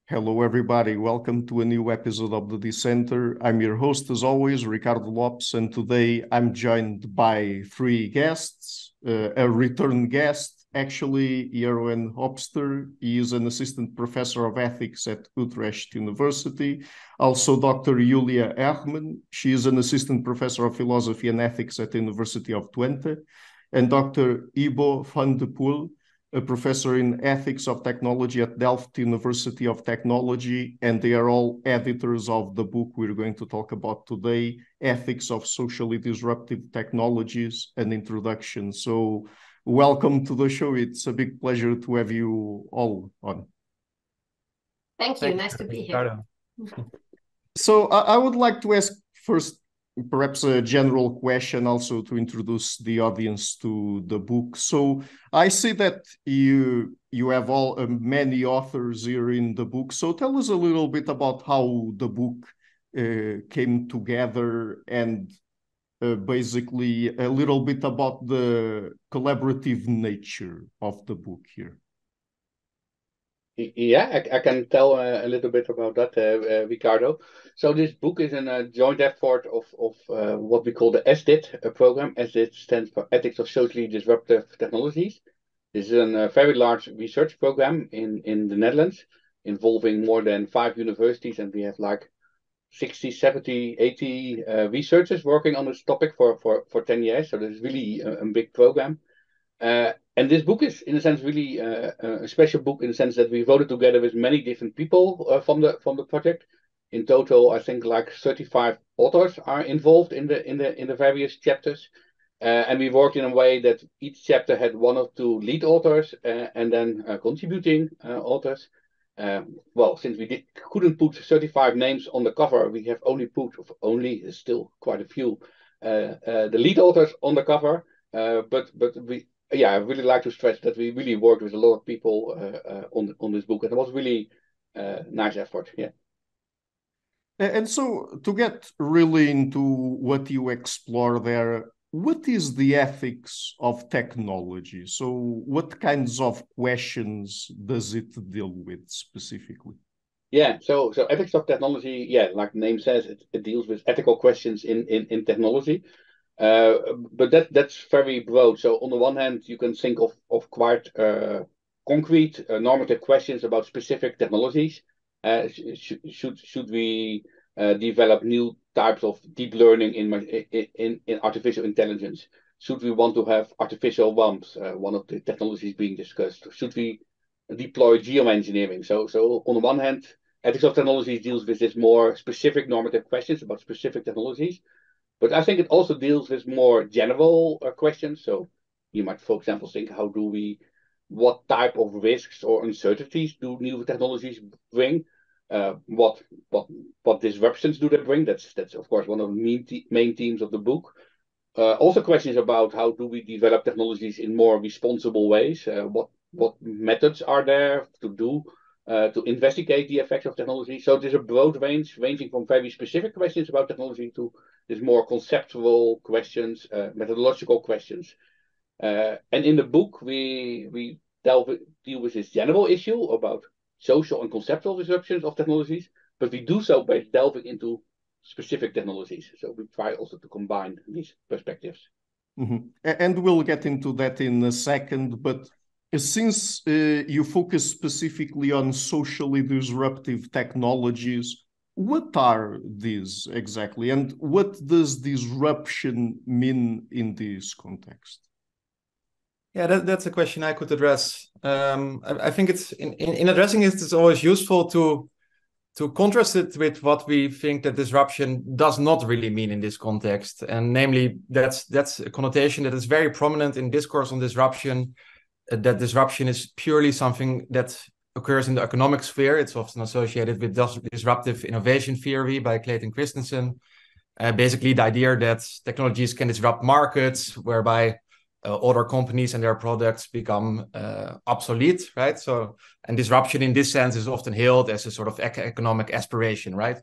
Hello, everybody. Welcome to a new episode of the Dissenter. I'm your host, as always, Ricardo Lopes, and today I'm joined by three guests, a return guest, actually, Jeroen Hopster. He is an assistant professor of ethics at Utrecht University. Also, Dr. Julia Hermann. She is an assistant professor of philosophy and ethics at the University of Twente. And Dr. Ibo van de Poel, a professor in ethics of technology at Delft University of Technology, and they are all editors of the book we're going to talk about today, Ethics of Socially Disruptive Technologies, an Introduction. So welcome to the show. It's a big pleasure to have you all on. Thank you. Nice to be here. So I would like to ask first, perhaps a general question also to introduce the audience to the book. So I see that you have many authors here in the book. So tell us a little bit about how the book came together and basically a little bit about the collaborative nature of the book here. Yeah, I can tell a little bit about that, Ricardo. So this book is a joint effort of what we call the SDIT program. SDIT stands for Ethics of Socially Disruptive Technologies. This is a very large research program in the Netherlands involving more than 5 universities, and we have like 60, 70, 80 researchers working on this topic for 10 years. So this is really a big program. And this book is, in a sense, really a special book in the sense that we wrote it together with many different people from the project. In total, I think like 35 authors are involved in the various chapters, and we worked in a way that each chapter had 1 or 2 lead authors and then contributing authors. Well, since we couldn't put 35 names on the cover, we have only still quite a few the lead authors on the cover, but we. Yeah, I really like to stress that we really worked with a lot of people on this book, and it was really nice effort. Yeah. And so to get really into what you explore there, what is the ethics of technology? So what kinds of questions does it deal with specifically? Yeah, so ethics of technology, yeah, like the name says, it deals with ethical questions in technology. But that's very broad. So on the one hand, you can think of quite concrete normative questions about specific technologies. Should we develop new types of deep learning in artificial intelligence? Should we want to have artificial bumps? One of the technologies being discussed. Should we deploy geoengineering? So on the one hand, ethics of technology deals with this more specific normative questions about specific technologies. But I think it also deals with more general questions. So you might, for example, think, what type of risks or uncertainties do new technologies bring? What disruptions do they bring? That's of course one of the main themes of the book. Also questions about how do we develop technologies in more responsible ways? What methods are there to investigate the effects of technology? So there's a broad range, ranging from very specific questions about technology to there's more conceptual questions, methodological questions. And in the book, we deal with this general issue about social and conceptual disruptions of technologies, but we do so by delving into specific technologies. So we try also to combine these perspectives. Mm-hmm. And we'll get into that in a second, but since you focus specifically on socially disruptive technologies, what are these exactly? And what does disruption mean in this context? Yeah, that's a question I could address. I think it's in addressing it, it's always useful to contrast it with what we think that disruption does not really mean in this context. And namely, that's a connotation that is very prominent in discourse on disruption, that disruption is purely something that occurs in the economic sphere. It's often associated with disruptive innovation theory by Clayton Christensen. Basically, the idea that technologies can disrupt markets, whereby other companies and their products become obsolete, right? So, and disruption in this sense is often hailed as a sort of economic aspiration, right?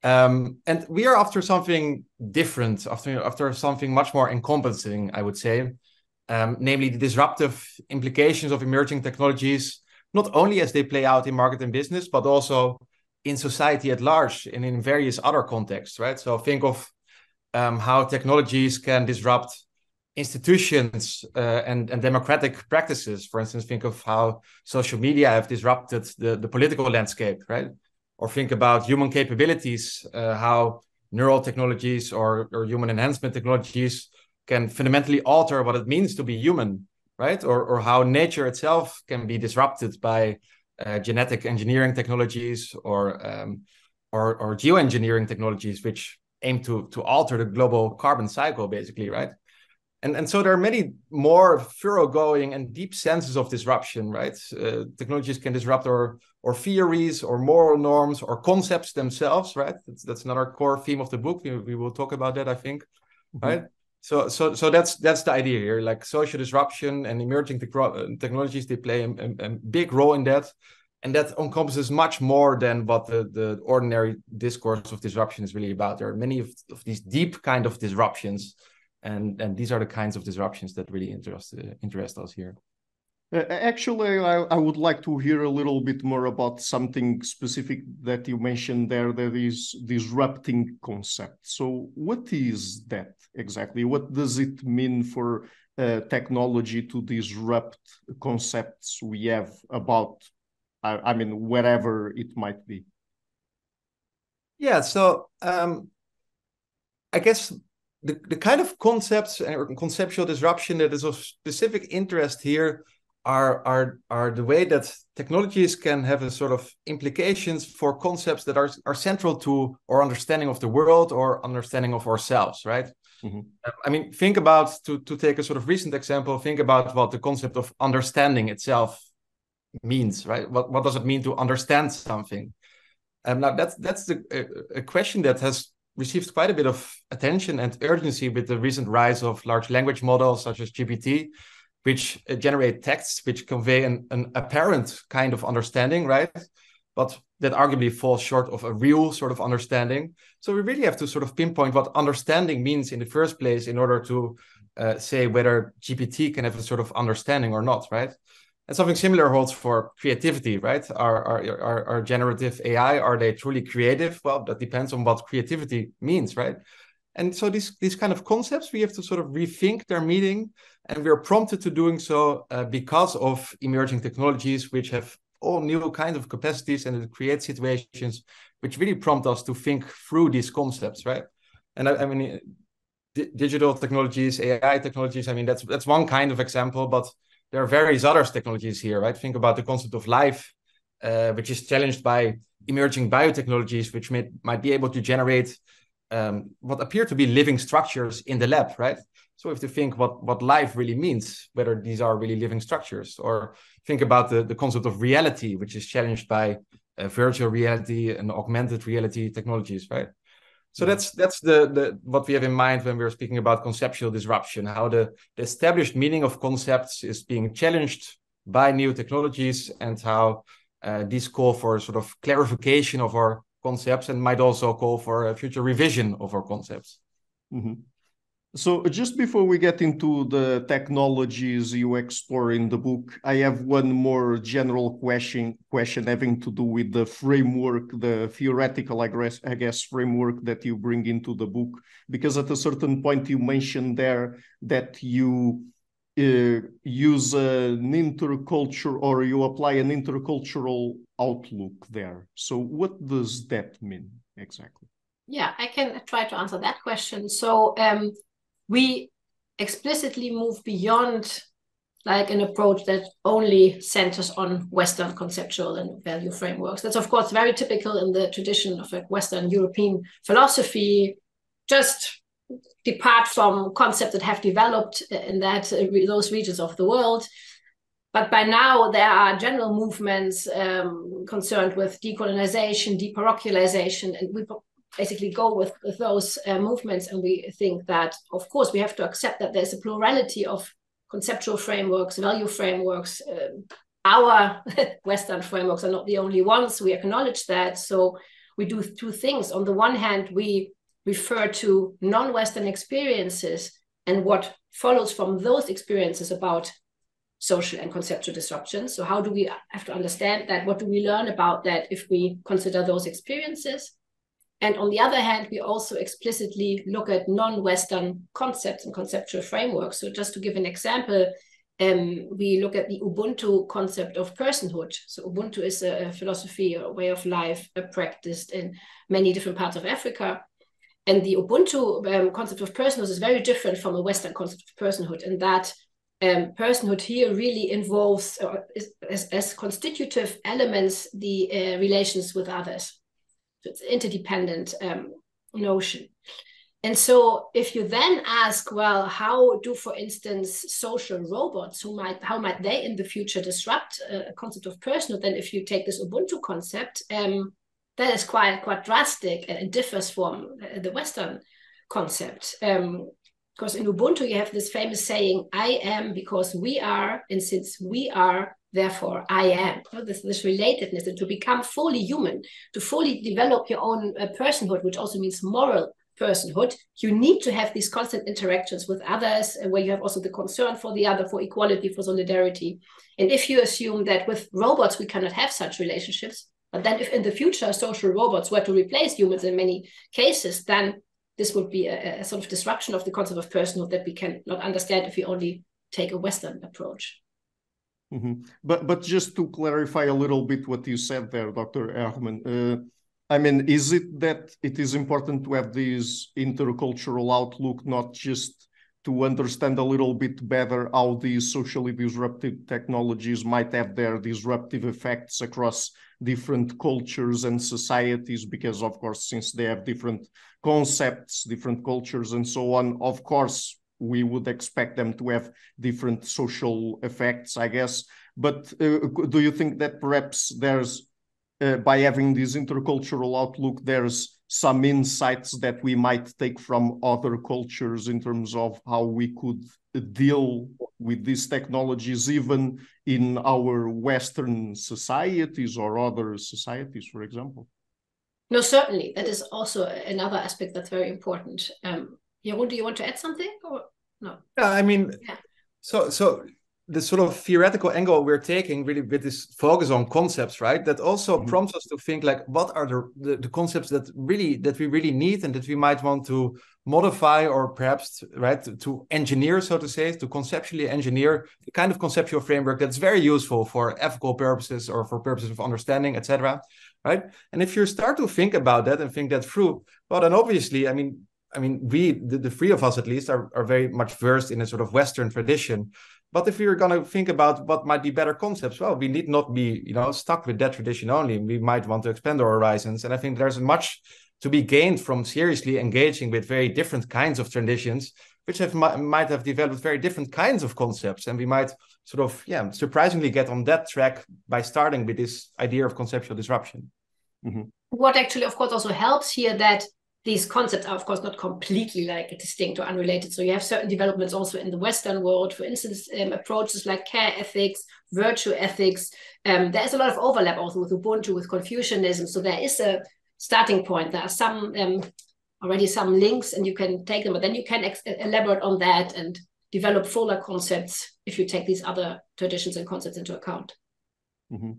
And we are after something different, after something much more encompassing, I would say. Namely, the disruptive implications of emerging technologies not only as they play out in market and business, but also in society at large and in various other contexts, right? So think of how technologies can disrupt institutions and democratic practices. For instance, think of how social media have disrupted the political landscape, right? Or think about human capabilities, how neural technologies or human enhancement technologies can fundamentally alter what it means to be human, right? Or how nature itself can be disrupted by genetic engineering technologies or geoengineering technologies, which aim to alter the global carbon cycle, basically, right? And so there are many more thoroughgoing and deep senses of disruption, right? Technologies can disrupt our theories or moral norms or concepts themselves, right? That's another core theme of the book. We will talk about that, I think, right? So that's the idea here. Like social disruption and emerging technologies, they play a big role in that. And that encompasses much more than what the ordinary discourse of disruption is really about. There are many of these deep kind of disruptions. And these are the kinds of disruptions that really interest us here. Actually, I would like to hear a little bit more about something specific that you mentioned there, that is disrupting concept. So what is that exactly? What does it mean for technology to disrupt concepts we have about, I mean, wherever it might be? Yeah, so I guess the kind of concepts or conceptual disruption that is of specific interest here are the way that technologies can have a sort of implications for concepts that are central to our understanding of the world or understanding of ourselves, right? Mm-hmm. I mean, think about, to take a sort of recent example, think about what the concept of understanding itself means, right? What does it mean to understand something? Now that's a question that has received quite a bit of attention and urgency with the recent rise of large language models such as GPT, which generate texts which convey an apparent kind of understanding, right? But that arguably falls short of a real sort of understanding. So we really have to sort of pinpoint what understanding means in the first place in order to say whether GPT can have a sort of understanding or not, right? And something similar holds for creativity, right? Are generative AI, are they truly creative? Well, that depends on what creativity means, right? And so these kind of concepts, we have to sort of rethink their meaning, and we're prompted to doing so because of emerging technologies, which have all new kinds of capacities, and it creates situations which really prompt us to think through these concepts, right? And I mean, digital technologies, AI technologies, I mean, that's one kind of example, but there are various other technologies here, right? Think about the concept of life, which is challenged by emerging biotechnologies, which might be able to generate what appear to be living structures in the lab, right? So we have to think what life really means, whether these are really living structures, or think about the concept of reality, which is challenged by virtual reality and augmented reality technologies, right? So that's the what we have in mind when we're speaking about conceptual disruption, how the established meaning of concepts is being challenged by new technologies, and how these call for sort of clarification of our concepts and might also call for a future revision of our concepts. Mm-hmm. So just before we get into the technologies you explore in the book, I have one more general question having to do with the framework, the theoretical, I guess, framework that you bring into the book. Because at a certain point you mentioned there that you use an intercultural, or you apply an intercultural outlook there. So what does that mean exactly? Yeah, I can try to answer that question. So we explicitly move beyond like an approach that only centers on Western conceptual and value frameworks. That's, of course, very typical in the tradition of like Western European philosophy. Just depart from concepts that have developed in those regions of the world. But by now, there are general movements concerned with decolonization, deparochialization, and we basically go with those movements, and we think that, of course, we have to accept that there's a plurality of conceptual frameworks, value frameworks. Our Western frameworks are not the only ones. We acknowledge that. So we do two things. On the one hand, we refer to non-Western experiences and what follows from those experiences about social and conceptual disruption. So how do we have to understand that? What do we learn about that if we consider those experiences? And on the other hand, we also explicitly look at non-Western concepts and conceptual frameworks. So just to give an example, we look at the Ubuntu concept of personhood. So Ubuntu is a philosophy or a way of life practiced in many different parts of Africa. And the Ubuntu concept of personhood is very different from a Western concept of personhood, in that personhood here really involves, as constitutive elements, the relations with others. So it's an interdependent notion. And so if you then ask, well, how do, for instance, social robots, how might they in the future disrupt a concept of personhood? Then if you take this Ubuntu concept, that is quite drastic, and it differs from the Western concept. Because in Ubuntu, you have this famous saying, I am because we are, and since we are, therefore I am. So this relatedness, and to become fully human, to fully develop your own personhood, which also means moral personhood, you need to have these constant interactions with others, where you have also the concern for the other, for equality, for solidarity. And if you assume that with robots we cannot have such relationships, but then if in the future social robots were to replace humans in many cases, then this would be a sort of disruption of the concept of personhood that we cannot understand if we only take a Western approach. Mm-hmm. But just to clarify a little bit what you said there, Dr. Hermann, I mean, is it that it is important to have this intercultural outlook, not just to understand a little bit better how these socially disruptive technologies might have their disruptive effects across different cultures and societies? Because, of course, since they have different concepts, different cultures, and so on, of course, we would expect them to have different social effects, I guess. But do you think that perhaps there's, by having this intercultural outlook, there's some insights that we might take from other cultures in terms of how we could deal with these technologies, even in our Western societies or other societies, for example? No, certainly. That is also another aspect that's very important. Jeroen, do you want to add something or no? Yeah, I mean, so the sort of theoretical angle we're taking really with this focus on concepts, right? That also prompts us to think like, what are the concepts that we really need and that we might want to modify, or perhaps, right, to engineer, so to say, to conceptually engineer the kind of conceptual framework that's very useful for ethical purposes or for purposes of understanding, etc. Right? And if you start to think about that and think that through, well, then obviously, I mean, we, the three of us at least, are very much versed in a sort of Western tradition. But if we were going to think about what might be better concepts, well, we need not be, stuck with that tradition only. We might want to expand our horizons. And I think there's much to be gained from seriously engaging with very different kinds of traditions, which might have developed very different kinds of concepts. And we might sort of, surprisingly get on that track by starting with this idea of conceptual disruption. Mm-hmm. What actually, of course, also helps here, that these concepts are, of course, not completely like distinct or unrelated. So you have certain developments also in the Western world, for instance, approaches like care ethics, virtue ethics. There is a lot of overlap also with Ubuntu, with Confucianism. So there is a starting point. There are some already some links, and you can take them, but then you can elaborate on that and develop fuller concepts if you take these other traditions and concepts into account. Mm-hmm.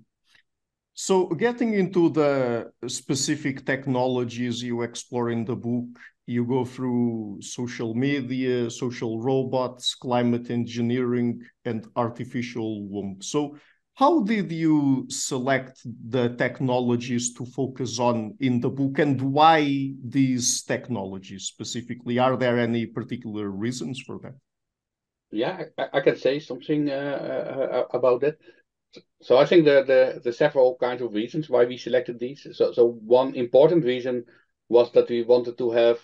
So getting into the specific technologies you explore in the book, you go through social media, social robots, climate engineering, and artificial womb. So how did you select the technologies to focus on in the book, and why these technologies specifically? Are there any particular reasons for that? Yeah, I can say something about that. So I think the several kinds of reasons why we selected these. So one important reason was that we wanted to have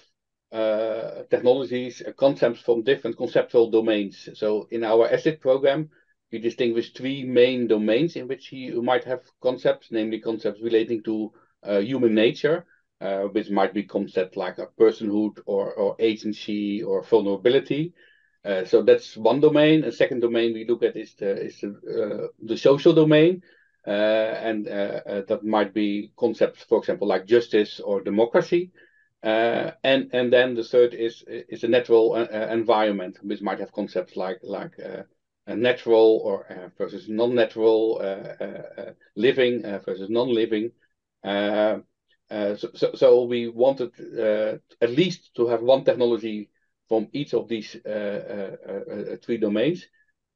technologies, concepts from different conceptual domains. So in our ESIT program, we distinguish three main domains in which you might have concepts, namely concepts relating to human nature, which might be concepts like a personhood or agency or vulnerability. So that's one domain. A second domain we look at is the social domain, and that might be concepts, for example, like justice or democracy. And then the third is the natural environment, which might have concepts like natural or versus non-natural, living versus non-living. So we wanted at least to have one technology from each of these 3 domains.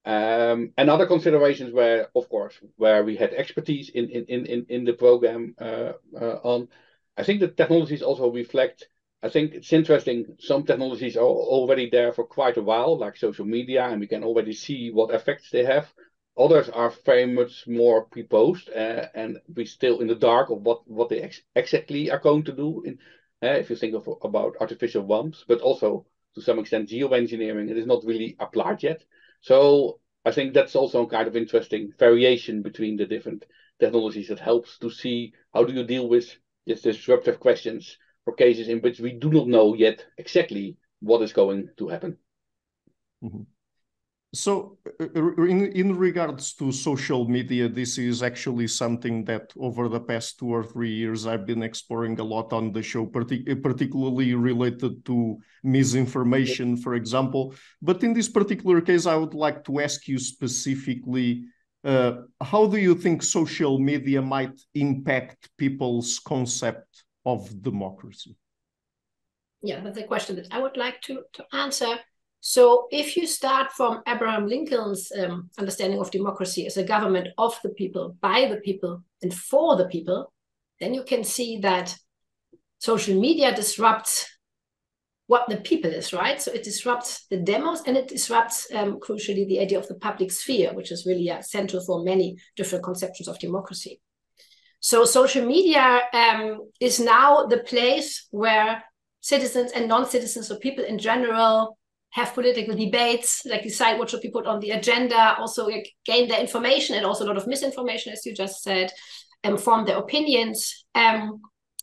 And other considerations were, of course, where we had expertise in the program on. I think the technologies also reflect, I think it's interesting, some technologies are already there for quite a while, like social media, and we can already see what effects they have. Others are very much more proposed, and we're still in the dark of what they exactly are going to do. If you think about artificial ones, but also to some extent geoengineering, it is not really applied yet. So I think that's also a kind of interesting variation between the different technologies that helps to see how do you deal with these disruptive questions for cases in which we do not know yet exactly what is going to happen. Mm-hmm. So in regards to social media, this is actually something that over the past 2 or 3 years I've been exploring a lot on the show, particularly related to misinformation, for example. But in this particular case, I would like to ask you specifically, how do you think social media might impact people's concept of democracy? Yeah, that's a question that I would like to answer. So if you start from Abraham Lincoln's understanding of democracy as a government of the people, by the people, and for the people, then you can see that social media disrupts what the people is, right? So it disrupts the demos, and it disrupts, crucially, the idea of the public sphere, which is really central for many different conceptions of democracy. So social media is now the place where citizens and non-citizens, or people in general, have political debates, like decide what should be put on the agenda, also gain their information, and also a lot of misinformation, as you just said, form their opinions. And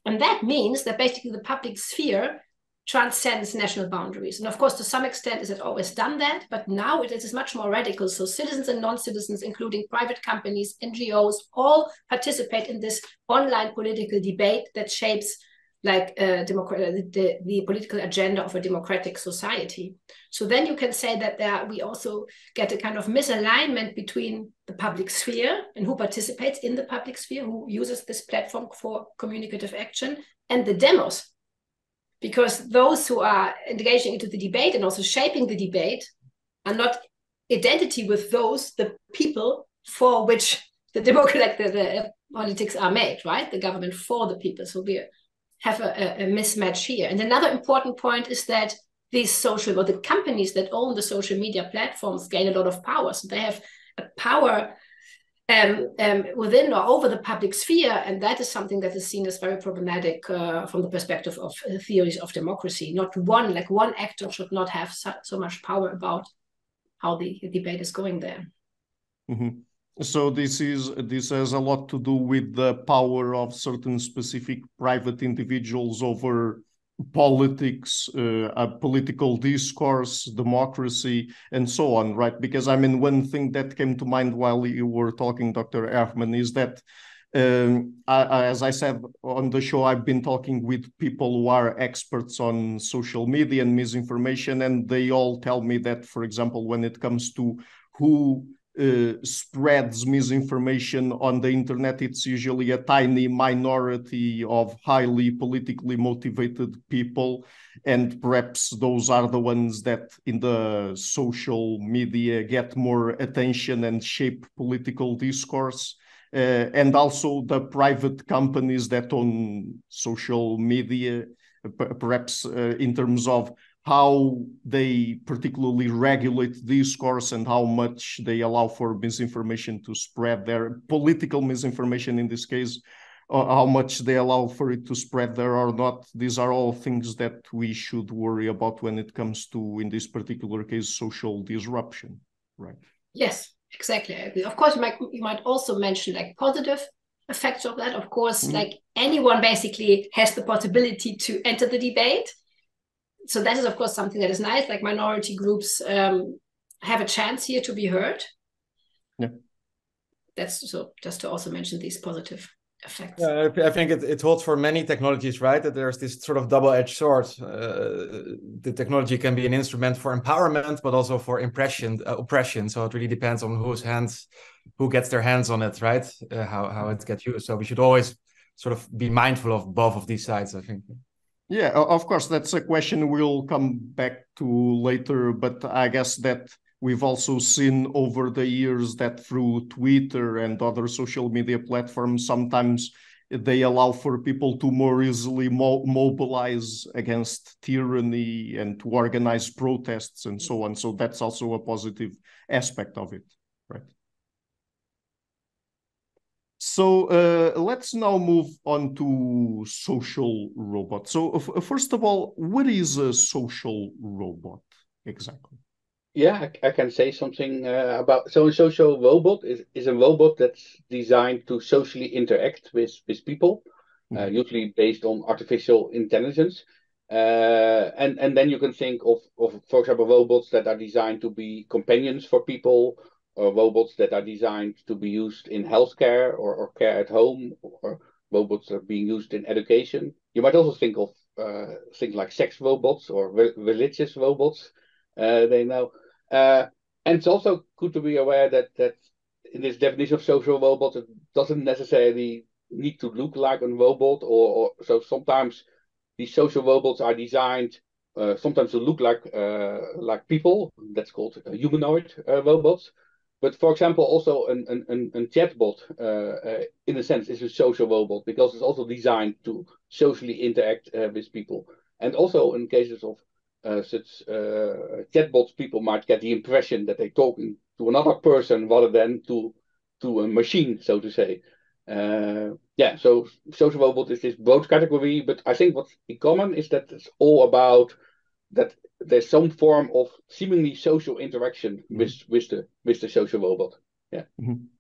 that means that basically the public sphere transcends national boundaries. And of course, to some extent, it has always done that, but now it is much more radical. So citizens and non-citizens, including private companies, NGOs, all participate in this online political debate that shapes like the political agenda of a democratic society. So then you can say that we also get a kind of misalignment between the public sphere and who participates in the public sphere, who uses this platform for communicative action, and the demos. Because those who are engaging into the debate and also shaping the debate are not identity with those, the people for which the politics are made, right? The government for the people. So we have a mismatch here. And another important point is that these the companies that own the social media platforms gain a lot of power. So they have a power within or over the public sphere, and that is something that is seen as very problematic from the perspective of theories of democracy. Not one actor should not have so much power about how the debate is going there. Mm-hmm. So this has a lot to do with the power of certain specific private individuals over politics, political discourse, democracy, and so on, right? Because I mean, one thing that came to mind while you were talking, Dr. Hermann, is that as I said on the show, I've been talking with people who are experts on social media and misinformation, and they all tell me that, for example, when it comes to who spreads misinformation on the internet, it's usually a tiny minority of highly politically motivated people, and perhaps those are the ones that in the social media get more attention and shape political discourse. And also the private companies that own social media, perhaps in terms of how they particularly regulate discourse and how much they allow for misinformation to spread, their political misinformation in this case, how much they allow for it to spread there or not. These are all things that we should worry about when it comes to, in this particular case, social disruption, right? Yes, exactly. I agree. Of course, you might also mention like positive effects of that. Of course, like anyone basically has the possibility to enter the debate. So that is, of course, something that is nice. Like minority groups have a chance here to be heard. Yeah. That's so just to also mention these positive effects. Yeah, I think it holds for many technologies, right? That there's this sort of double-edged sword. The technology can be an instrument for empowerment, but also for oppression. So it really depends on who gets their hands on it, right? How it gets used. So we should always sort of be mindful of both of these sides, I think. Yeah, of course, that's a question we'll come back to later, but I guess that we've also seen over the years that through Twitter and other social media platforms, sometimes they allow for people to more easily mobilize against tyranny and to organize protests and so on. So that's also a positive aspect of it, right? So let's now move on to social robots. So first of all, what is a social robot exactly? Yeah, I can say something about. So a social robot is a robot that's designed to socially interact with people, usually based on artificial intelligence. And then you can think of, for example, robots that are designed to be companions for people, or robots that are designed to be used in healthcare or care at home, or robots that are being used in education. You might also think of things like sex robots or religious robots. They know. And it's also good to be aware that in this definition of social robot, it doesn't necessarily need to look like a robot, or so sometimes these social robots are designed sometimes to look like people. That's called humanoid robots. But for example, also a chatbot, in a sense, is a social robot because it's also designed to socially interact with people. And also in cases of such chatbots, people might get the impression that they're talking to another person rather than to a machine, so to say. Yeah, so social robot is this broad category, but I think what's in common is that it's all about that there's some form of seemingly social interaction with the social robot. Yeah.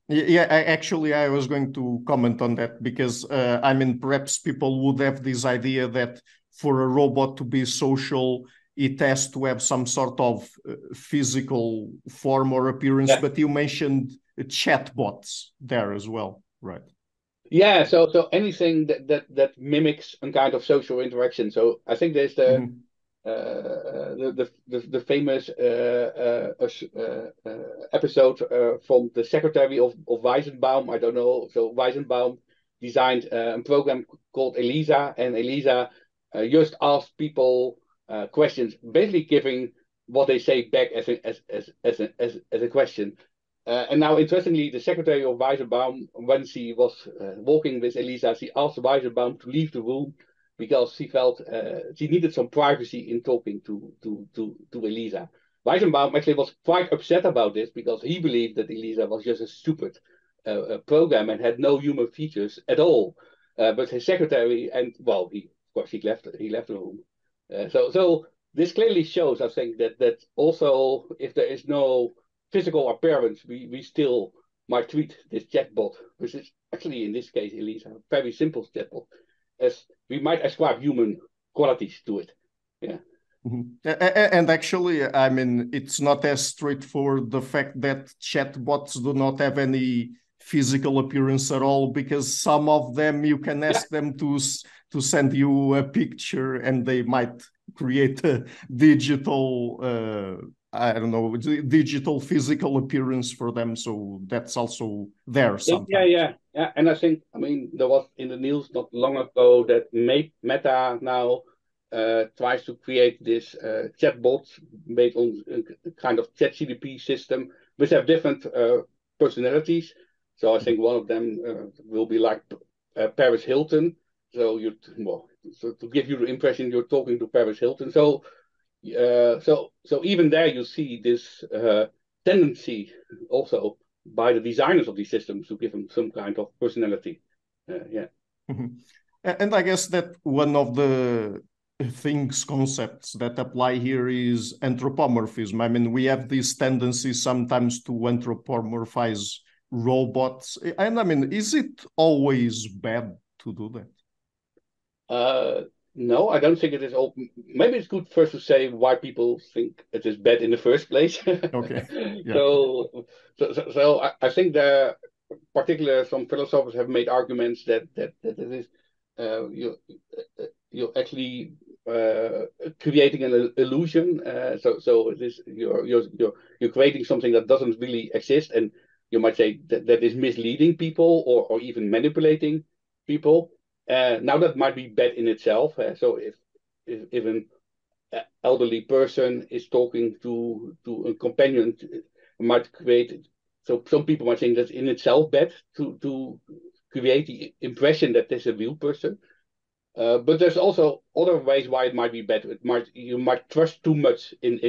Yeah, I was going to comment on that because I mean, perhaps people would have this idea that for a robot to be social, it has to have some sort of physical form or appearance, yeah. But you mentioned chatbots there as well, right? Yeah, so anything that mimics a kind of social interaction. So I think there's the famous episode from the secretary of Weizenbaum. I don't know. So Weizenbaum designed a program called Elisa, and Elisa just asked people questions, basically giving what they say back as a question. And now, interestingly, the secretary of Weizenbaum, when she was walking with Elisa, she asked Weizenbaum to leave the room because she felt she needed some privacy in talking to Elisa. Weizenbaum actually was quite upset about this because he believed that Elisa was just a stupid program and had no human features at all. But his secretary, and well, he left the room. So this clearly shows, I think, that also if there is no physical appearance, we still might treat this chatbot, which is actually in this case, Elisa, a very simple chatbot, as we might ascribe human qualities to it. Yeah. And actually, I mean, it's not as straightforward the fact that chatbots do not have any physical appearance at all, because some of them you can ask them to send you a picture and they might create a digital I don't know, digital physical appearance for them. So that's also there sometimes. Yeah. And I think, I mean, there was in the news not long ago that Meta now tries to create this chatbot based on a kind of ChatGPT system, which have different personalities. So I think one of them will be like Paris Hilton. So so to give you the impression you're talking to Paris Hilton. So even there you see this tendency also by the designers of these systems to give them some kind of personality. Yeah. And I guess that one of the concepts that apply here is anthropomorphism. I mean, we have this tendency sometimes to anthropomorphize robots. And I mean, is it always bad to do that? No, I don't think it is all. Maybe it's good first to say why people think it is bad in the first place. Okay. Yeah. So I think particularly some philosophers have made arguments that it is you're actually creating an illusion. So it is you're creating something that doesn't really exist, and you might say that is misleading people or even manipulating people. Now that might be bad in itself. So if an elderly person is talking to a companion, might create. So some people might think that's in itself bad to create the impression that there's a real person. But there's also other ways why it might be bad. You might trust too much in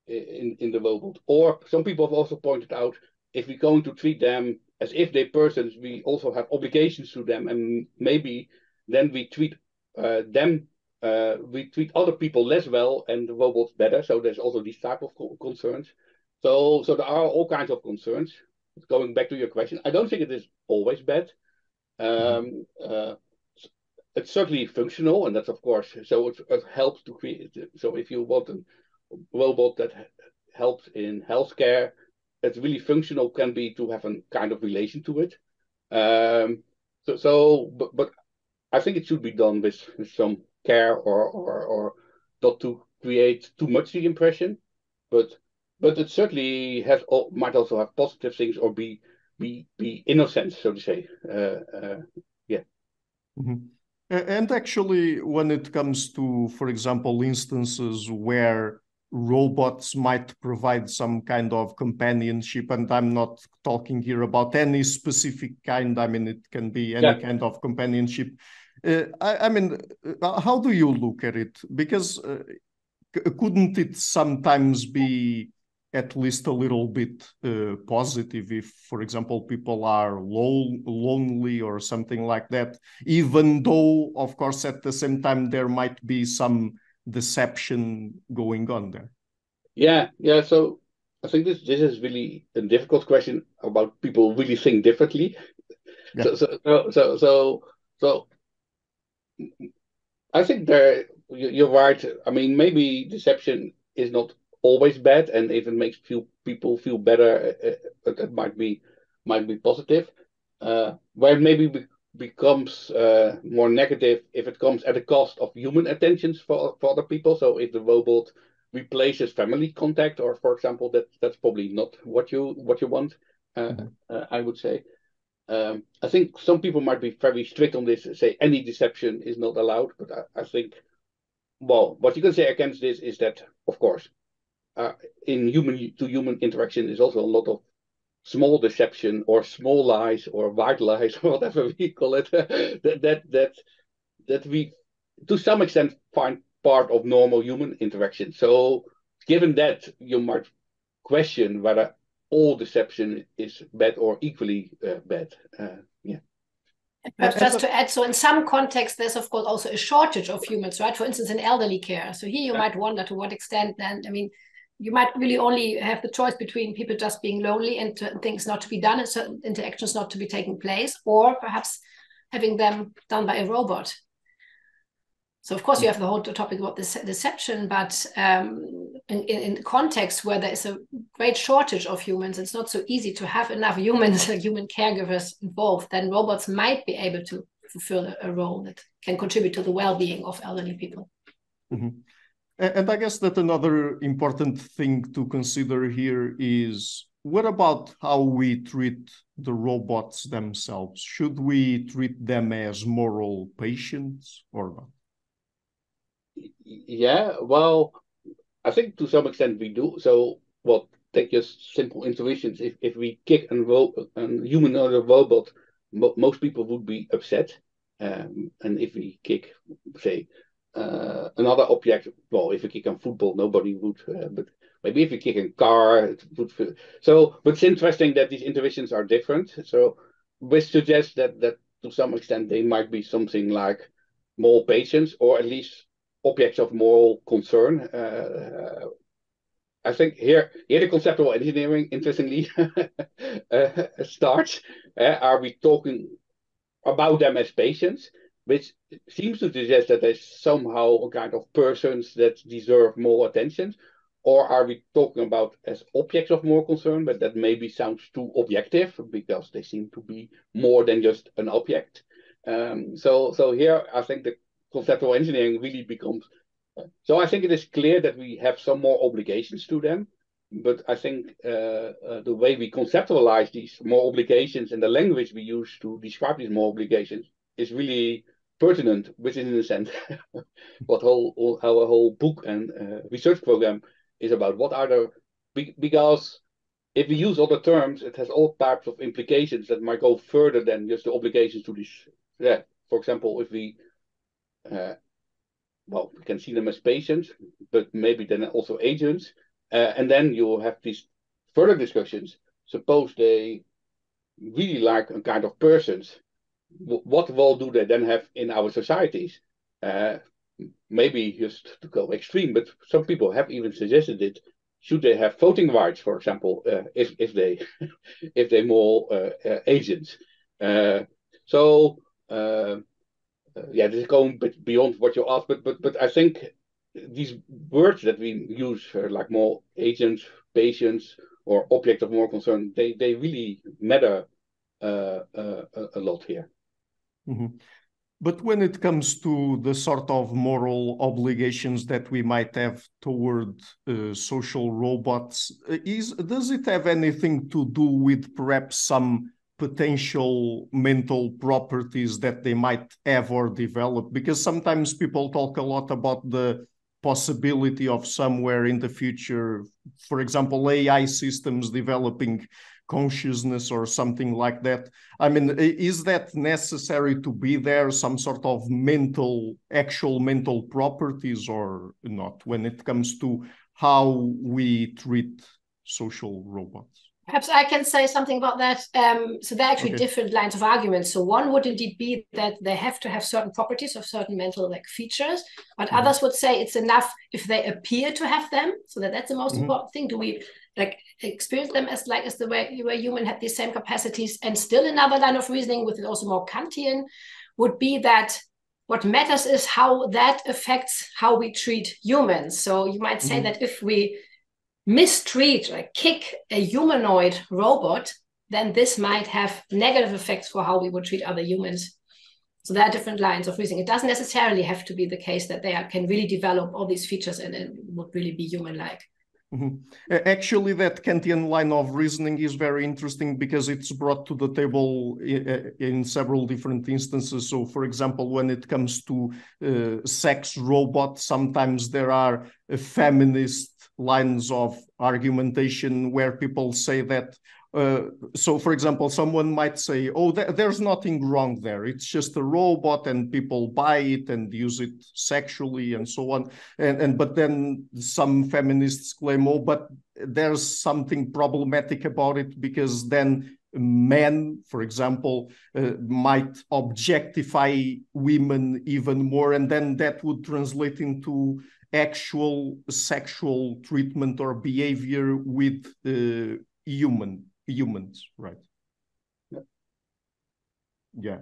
the robot. Or some people have also pointed out, if we're going to treat them as if they're persons, we also have obligations to them, and maybe then we treat we treat other people less well and the robots better. So there's also these type of concerns. So there are all kinds of concerns. Going back to your question, I don't think it is always bad. It's certainly functional, and that's of course, so it helps to create. So if you want a robot that helps in healthcare, it's really functional, can be to have a kind of relation to it. But I think it should be done with some care or not to create too much the impression, but it certainly might also have positive things or be innocent, so to say. Yeah. Mm-hmm. And actually, when it comes to, for example, instances where robots might provide some kind of companionship, and I'm not talking here about any specific kind, I mean, it can be any kind of companionship. I mean, how do you look at it? Because couldn't it sometimes be at least a little bit positive if, for example, people are lonely or something like that, even though, of course, at the same time, there might be some deception going on there? Yeah. So I think this is really a difficult question about people really think differently. Yeah. So I think you're right. I mean, maybe deception is not always bad, and if it makes people feel better, it might be positive. Where it maybe becomes more negative if it comes at the cost of human attentions for other people. So if the robot replaces family contact, or for example, that's probably not what you want. I would say. I think some people might be very strict on this, say any deception is not allowed, but I think, well, what you can say against this is that, of course, in human-to-human interaction is also a lot of small deception or small lies or white lies or whatever we call it, that we, to some extent, find part of normal human interaction. So given that, you might question whether all deception is bad or equally bad. Yeah. Perhaps just to add, so in some contexts, there's of course also a shortage of humans, right? For instance, in elderly care. So here you might wonder to what extent then, I mean, you might really only have the choice between people just being lonely and things not to be done and certain interactions not to be taking place, or perhaps having them done by a robot. So of course you have the whole topic about this deception, but in context where there is a great shortage of humans, it's not so easy to have enough humans, human caregivers involved, then robots might be able to fulfill a role that can contribute to the well-being of elderly people. Mm-hmm. And I guess that another important thing to consider here is, what about how we treat the robots themselves? Should we treat them as moral patients or not? Yeah, well, I think to some extent we do. So, well, take just simple intuitions. If we kick a human or a robot, most people would be upset. And if we kick, say, another object, well, if we kick a football, nobody would. But maybe if we kick a car, it would feel. So, but it's interesting that these intuitions are different. So, which suggests that to some extent they might be something like moral patience, or at least objects of moral concern. I think here the conceptual engineering, interestingly, starts. Are we talking about them as patients, which seems to suggest that there's somehow a kind of persons that deserve more attention, or are we talking about as objects of more concern, but that maybe sounds too objective because they seem to be more than just an object. So here I think the conceptual engineering really becomes. So I think it is clear that we have some more obligations to them, but I think the way we conceptualize these more obligations and the language we use to describe these more obligations is really pertinent, which is in a sense what our whole book and research program is about. What are the, because if we use other terms, it has all types of implications that might go further than just the obligations to this. Yeah, for example, if we well, we can see them as patients, but maybe then also agents. And then you have these further discussions. Suppose they really like a kind of persons. What role do they then have in our societies? Maybe just to go extreme, but some people have even suggested it. Should they have voting rights, for example, if they if they're more agents? Yeah, this is going a bit beyond what you asked, but I think these words that we use, like more agents, patients, or object of more concern, they really matter a lot here. Mm-hmm. But when it comes to the sort of moral obligations that we might have toward social robots, does it have anything to do with perhaps some potential mental properties that they might have or develop? Because sometimes people talk a lot about the possibility of somewhere in the future, for example, AI systems developing consciousness or something like that. I mean, is that necessary to be there, some sort of actual mental properties or not, when it comes to how we treat social robots? Perhaps I can say something about that. So there are actually different lines of arguments. So one would indeed be that they have to have certain properties of certain mental features, but others would say it's enough if they appear to have them. So that's the most important thing. Do we experience them as the way human had these same capacities? And still another line of reasoning, with it also more Kantian, would be that what matters is how that affects how we treat humans. So you might say that if we mistreat or kick a humanoid robot, then this might have negative effects for how we would treat other humans. So there are different lines of reasoning. It doesn't necessarily have to be the case that they can really develop all these features and would really be human-like. Actually, that Kantian line of reasoning is very interesting because it's brought to the table in several different instances. So, for example, when it comes to sex robots, sometimes there are feminist lines of argumentation where people say that, so for example, someone might say, oh, there's nothing wrong there. It's just a robot and people buy it and use it sexually and so on. But then some feminists claim, oh, but there's something problematic about it because then men, for example, might objectify women even more, and then that would translate into actual sexual treatment or behavior with humans, right? Yeah.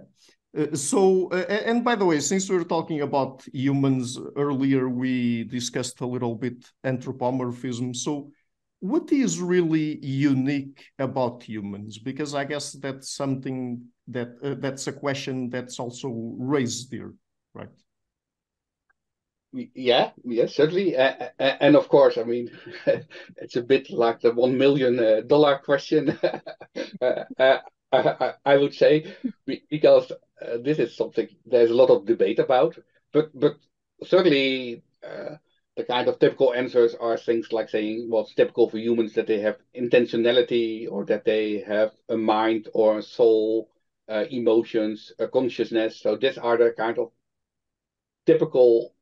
And by the way, since we were talking about humans earlier, we discussed a little bit anthropomorphism. So what is really unique about humans? Because I guess that's something that's a question that's also raised here, right? Yeah, certainly. And of course, I mean, it's a bit like the $1 million question, I would say, because this is something there's a lot of debate about. But certainly, the kind of typical answers are things like saying, well, it's typical for humans that they have intentionality or that they have a mind or a soul, emotions, a consciousness. So these are the kind of typical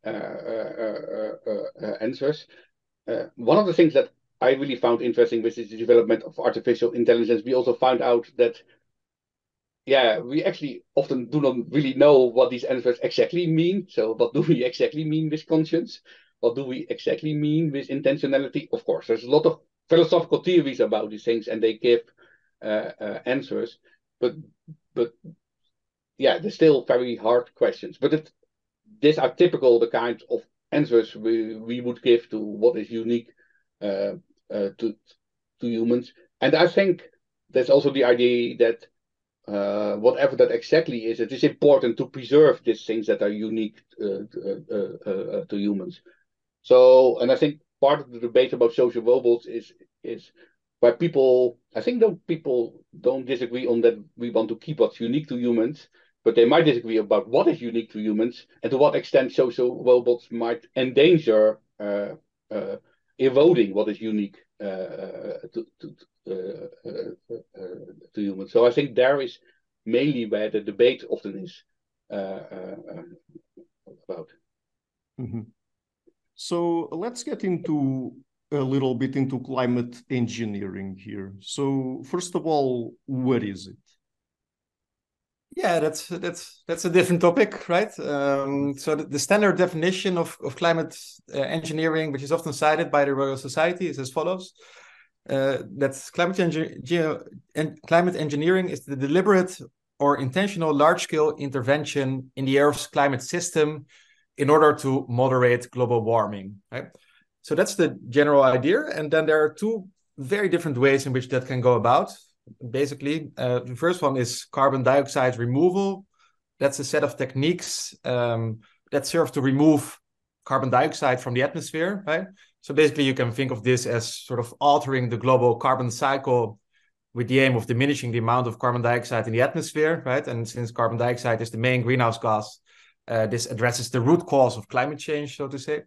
answers. One of the things that I really found interesting with the development of artificial intelligence, we also found out that, yeah, we actually often do not really know what these answers exactly mean. So what do we exactly mean with conscience? What do we exactly mean with intentionality? Of course, there's a lot of philosophical theories about these things, and they give answers. But yeah, they're still very hard questions. But these are typical the kind of answers we would give to what is unique to humans. And I think there's also the idea that whatever that exactly is, it is important to preserve these things that are unique to humans. So, and I think part of the debate about social robots is why people don't disagree on that we want to keep what's unique to humans, but they might disagree about what is unique to humans and to what extent social robots might endanger eroding what is unique to humans. So I think there is mainly where the debate often is about. Mm-hmm. So let's get into a little bit into climate engineering here. So first of all, what is it? Yeah, that's a different topic, right? So the standard definition of climate engineering, which is often cited by the Royal Society, is as follows: that climate engineering is the deliberate or intentional large-scale intervention in the Earth's climate system in order to moderate global warming, right? So that's the general idea, and then there are two very different ways in which that can go about. Basically, the first one is carbon dioxide removal. That's a set of techniques that serve to remove carbon dioxide from the atmosphere, right? So basically, you can think of this as sort of altering the global carbon cycle with the aim of diminishing the amount of carbon dioxide in the atmosphere, right? And since carbon dioxide is the main greenhouse gas, this addresses the root cause of climate change, so to say.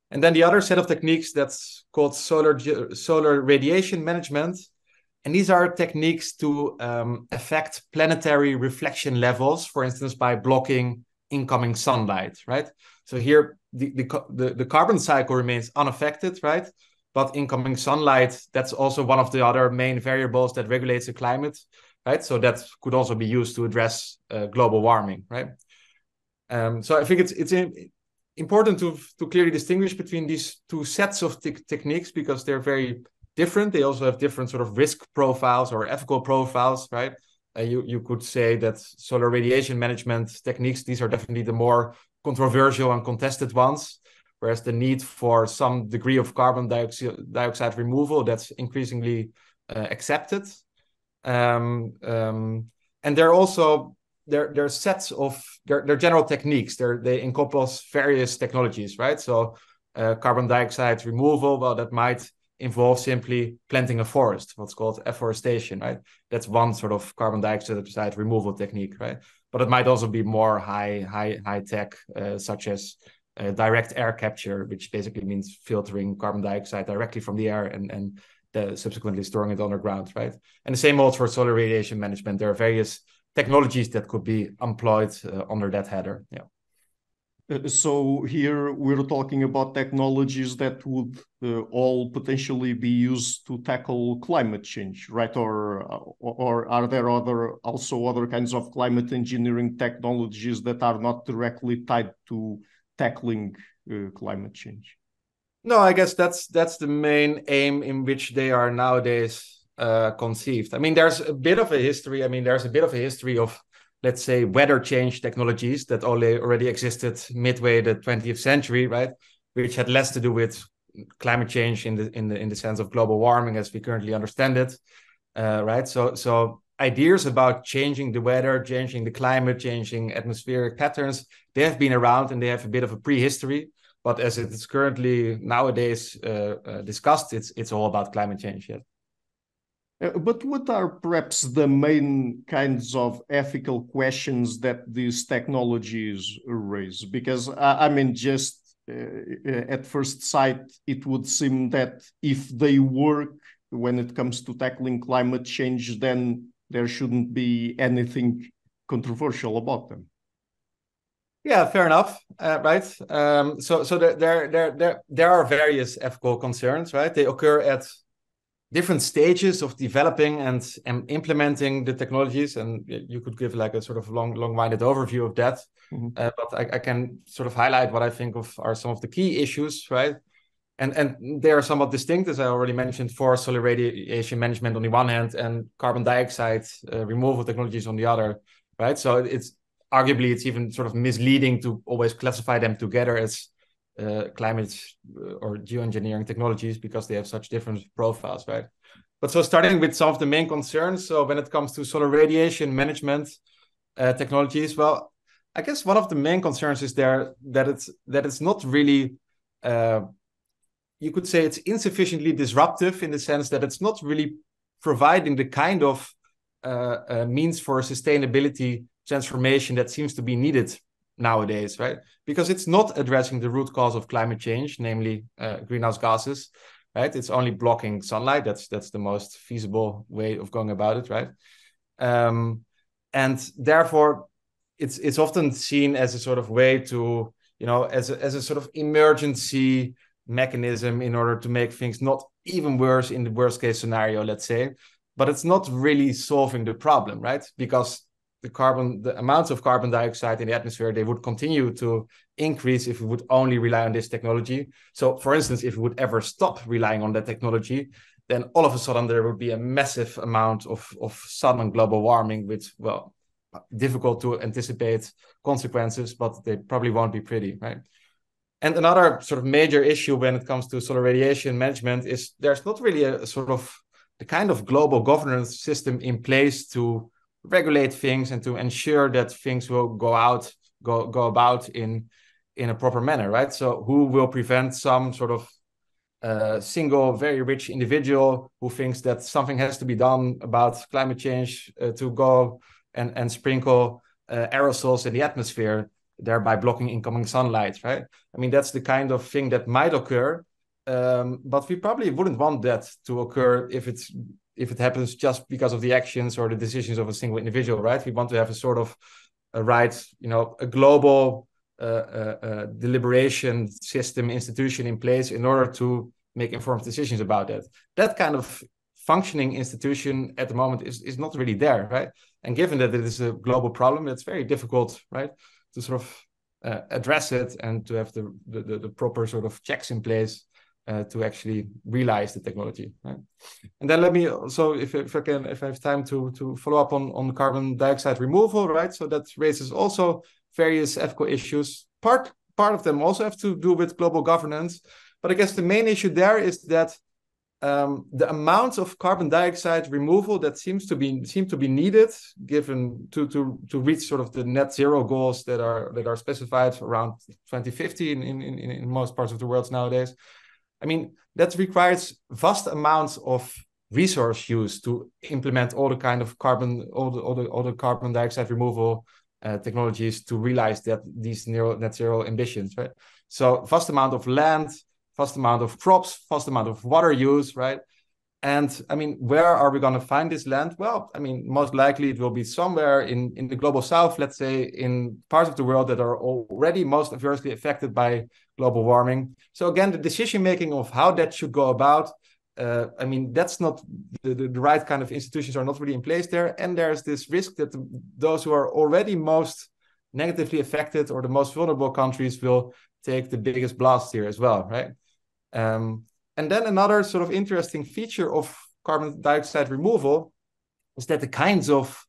And then the other set of techniques that's called solar radiation management. And these are techniques to affect planetary reflection levels, for instance, by blocking incoming sunlight, right? So here, the carbon cycle remains unaffected, right? But incoming sunlight, that's also one of the other main variables that regulates the climate, right? So that could also be used to address global warming, right? So I think it's important to clearly distinguish between these two sets of techniques because they're very different. They also have different sort of risk profiles or ethical profiles, right? You could say that solar radiation management techniques, these are definitely the more controversial and contested ones, whereas the need for some degree of carbon dioxide removal, that's increasingly accepted. And they're also, they're sets of, they're general techniques. They encompass various technologies, right? So carbon dioxide removal, well, that might involve simply planting a forest, what's called afforestation, right? That's one sort of carbon dioxide removal technique, right? But it might also be more high tech, such as direct air capture, which basically means filtering carbon dioxide directly from the air and subsequently storing it underground, right? And the same holds for solar radiation management. There are various technologies that could be employed under that header, yeah. So here we're talking about technologies that would all potentially be used to tackle climate change, right? Or are there also other kinds of climate engineering technologies that are not directly tied to tackling climate change? No, I guess that's the main aim in which they are nowadays conceived. I mean, there's a bit of a history. I mean, there's a bit of a history of, let's say, weather change technologies that already existed midway the 20th century, right? Which had less to do with climate change in the sense of global warming as we currently understand it, right? So ideas about changing the weather, changing the climate, changing atmospheric patterns, they have been around and they have a bit of a prehistory. But as it is currently nowadays discussed, it's all about climate change, yes. But what are perhaps the main kinds of ethical questions that these technologies raise? Because, I mean, just at first sight, it would seem that if they work when it comes to tackling climate change, then there shouldn't be anything controversial about them. Yeah, fair enough, right? So there are various ethical concerns, right? They occur at different stages of developing and implementing the technologies, and you could give like a sort of long-winded overview of that. Mm-hmm. But I can sort of highlight what I think of are some of the key issues, right? And they are somewhat distinct, as I already mentioned, for solar radiation management on the one hand and carbon dioxide removal technologies on the other, right? So it's arguably even sort of misleading to always classify them together as climate or geoengineering technologies because they have such different profiles, right? But so starting with some of the main concerns, so when it comes to solar radiation management technologies, well, I guess one of the main concerns is there that it's not really, you could say it's insufficiently disruptive in the sense that it's not really providing the kind of means for sustainability transformation that seems to be needed nowadays, right? Because it's not addressing the root cause of climate change, namely greenhouse gases, right? It's only blocking sunlight. That's the most feasible way of going about it, right? And therefore, it's often seen as a sort of way to, as a sort of emergency mechanism in order to make things not even worse in the worst case scenario, let's say. But it's not really solving the problem, right? Because the amounts of carbon dioxide in the atmosphere, they would continue to increase if we would only rely on this technology. So, for instance, if we would ever stop relying on that technology, then all of a sudden there would be a massive amount of sudden global warming with, well, difficult to anticipate consequences, but they probably won't be pretty, right? And another sort of major issue when it comes to solar radiation management is there's not really a sort of the kind of global governance system in place to regulate things and to ensure that things will go about in a proper manner, right? So who will prevent some sort of single, very rich individual who thinks that something has to be done about climate change to go and sprinkle aerosols in the atmosphere, thereby blocking incoming sunlight, right? I mean, that's the kind of thing that might occur, but we probably wouldn't want that to occur if it happens just because of the actions or the decisions of a single individual, right? We want to have a sort of a global deliberation system, institution in place in order to make informed decisions about that. That kind of functioning institution at the moment is not really there, right? And given that it is a global problem, it's very difficult, right, to sort of address it and to have the proper sort of checks in place to actually realize the technology, right? And then let me also, if I have time to follow up on carbon dioxide removal, right? So that raises also various ethical issues. Part of them also have to do with global governance, but I guess the main issue there is that the amount of carbon dioxide removal that seem to be needed, given to reach sort of the net zero goals that are specified around 2050 in most parts of the world nowadays. I mean, that requires vast amounts of resource use to implement all the kind of all the carbon dioxide removal technologies to realize that these net zero ambitions, right? So vast amount of land, vast amount of crops, vast amount of water use, right? And I mean, where are we going to find this land? Well, I mean, most likely it will be somewhere in the global south, let's say, in parts of the world that are already most adversely affected by global warming. So again, the decision-making of how that should go about, I mean, that's not the right kind of institutions are not really in place there. And there's this risk that those who are already most negatively affected or the most vulnerable countries will take the biggest blast here as well, right? And then another sort of interesting feature of carbon dioxide removal is that the kinds of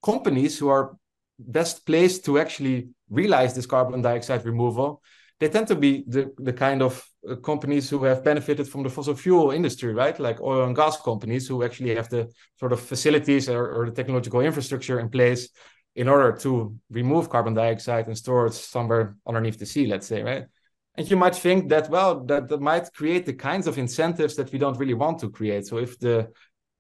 companies who are best placed to actually realize this carbon dioxide removal, they tend to be the kind of companies who have benefited from the fossil fuel industry, right? Like oil and gas companies who actually have the sort of facilities or the technological infrastructure in place in order to remove carbon dioxide and store it somewhere underneath the sea, let's say, right? And you might think that, well, that might create the kinds of incentives that we don't really want to create. So if the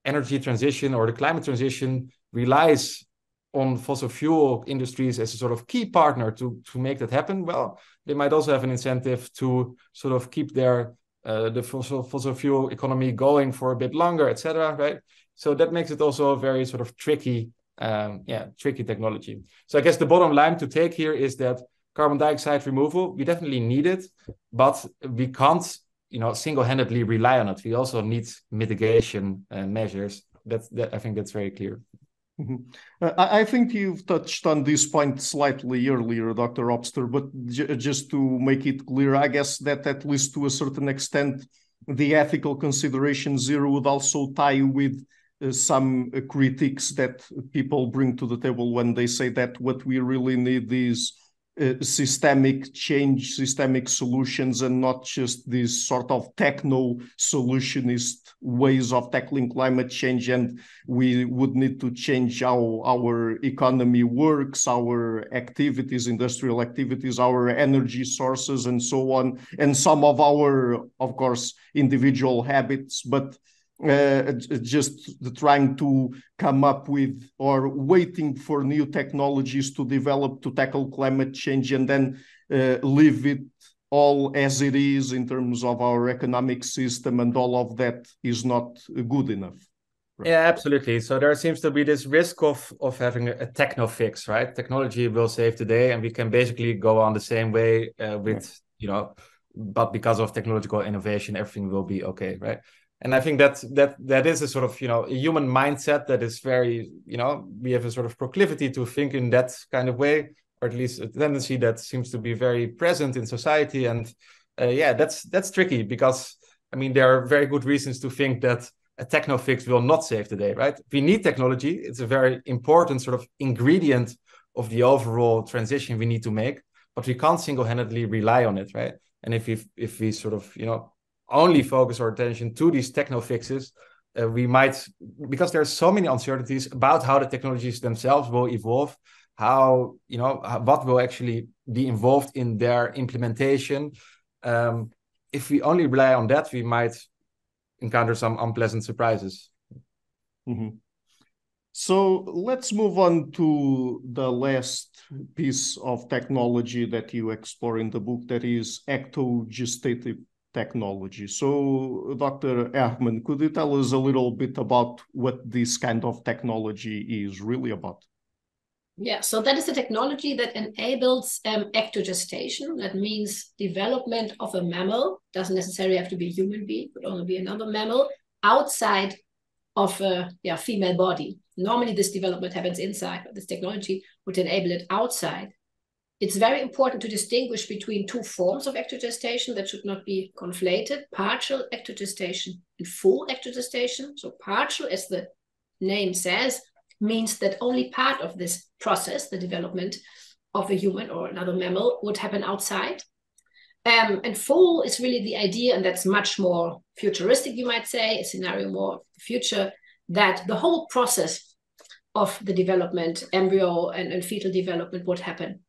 energy transition or the climate transition relies on fossil fuel industries as a sort of key partner to make that happen, well, they might also have an incentive to sort of keep their the fossil fuel economy going for a bit longer, etc., right? So that makes it also a very sort of tricky technology. So I guess the bottom line to take here is that carbon dioxide removal, we definitely need it, but we can't, single-handedly rely on it. We also need mitigation measures. I think that's very clear. Mm-hmm. I think you've touched on this point slightly earlier, Dr. Hopster, but just to make it clear, I guess that at least to a certain extent, the ethical considerations here would also tie with some critiques that people bring to the table when they say that what we really need is systemic change, systemic solutions, and not just these sort of techno-solutionist ways of tackling climate change. And we would need to change how our economy works, our activities, industrial activities, our energy sources, and so on, and some of our, of course, individual habits, but just trying to come up with or waiting for new technologies to develop to tackle climate change, and then leave it all as it is in terms of our economic system, and all of that is not good enough. Right? Yeah, absolutely. So there seems to be this risk of having a techno fix, right? Technology will save the day, and we can basically go on the same way with, but because of technological innovation, everything will be okay, right? And I think that is a sort of, a human mindset that is very, we have a sort of proclivity to think in that kind of way, or at least a tendency that seems to be very present in society. And that's tricky, because, there are very good reasons to think that a techno fix will not save the day, right? We need technology. It's a very important sort of ingredient of the overall transition we need to make, but we can't single-handedly rely on it, right? And if we sort of, only focus our attention to these techno fixes, we might, because there are so many uncertainties about how the technologies themselves will evolve, how, what will actually be involved in their implementation. If we only rely on that, we might encounter some unpleasant surprises. Mm-hmm. So let's move on to the last piece of technology that you explore in the book, that is ectogestative technology. So, Dr. Hermann, could you tell us a little bit about what this kind of technology is really about? Yeah, so that is a technology that enables ectogestation. That means development of a mammal. Doesn't necessarily have to be a human being, could only be another mammal outside of a female body. Normally this development happens inside, but this technology would enable it outside. It's very important to distinguish between two forms of ectogestation that should not be conflated: partial ectogestation and full ectogestation. So partial, as the name says, means that only part of this process, the development of a human or another mammal, would happen outside. And full is really the idea, and that's much more futuristic, you might say, a scenario more of the future, that the whole process of the development, embryo and fetal development, would happen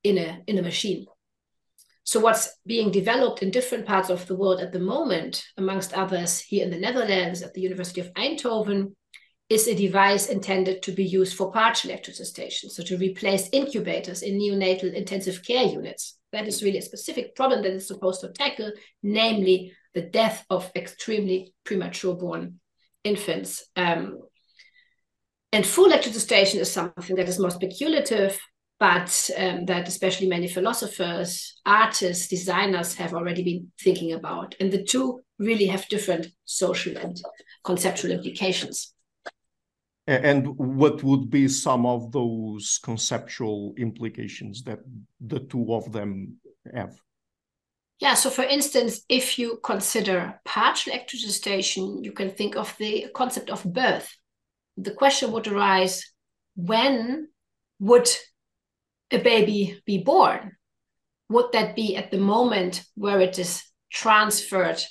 in a machine. So what's being developed in different parts of the world at the moment, amongst others here in the Netherlands at the University of Eindhoven, is a device intended to be used for partial ectogestation, so to replace incubators in neonatal intensive care units. That is really a specific problem that it's supposed to tackle, namely the death of extremely premature born infants. And full ectogestation is something that is more speculative, but that especially many philosophers, artists, designers have already been thinking about. And the two really have different social and conceptual implications. And what would be some of those conceptual implications that the two of them have? Yeah, so for instance, if you consider partial ectogestation, you can think of the concept of birth. The question would arise, when would a baby be born? Would that be at the moment where it is transferred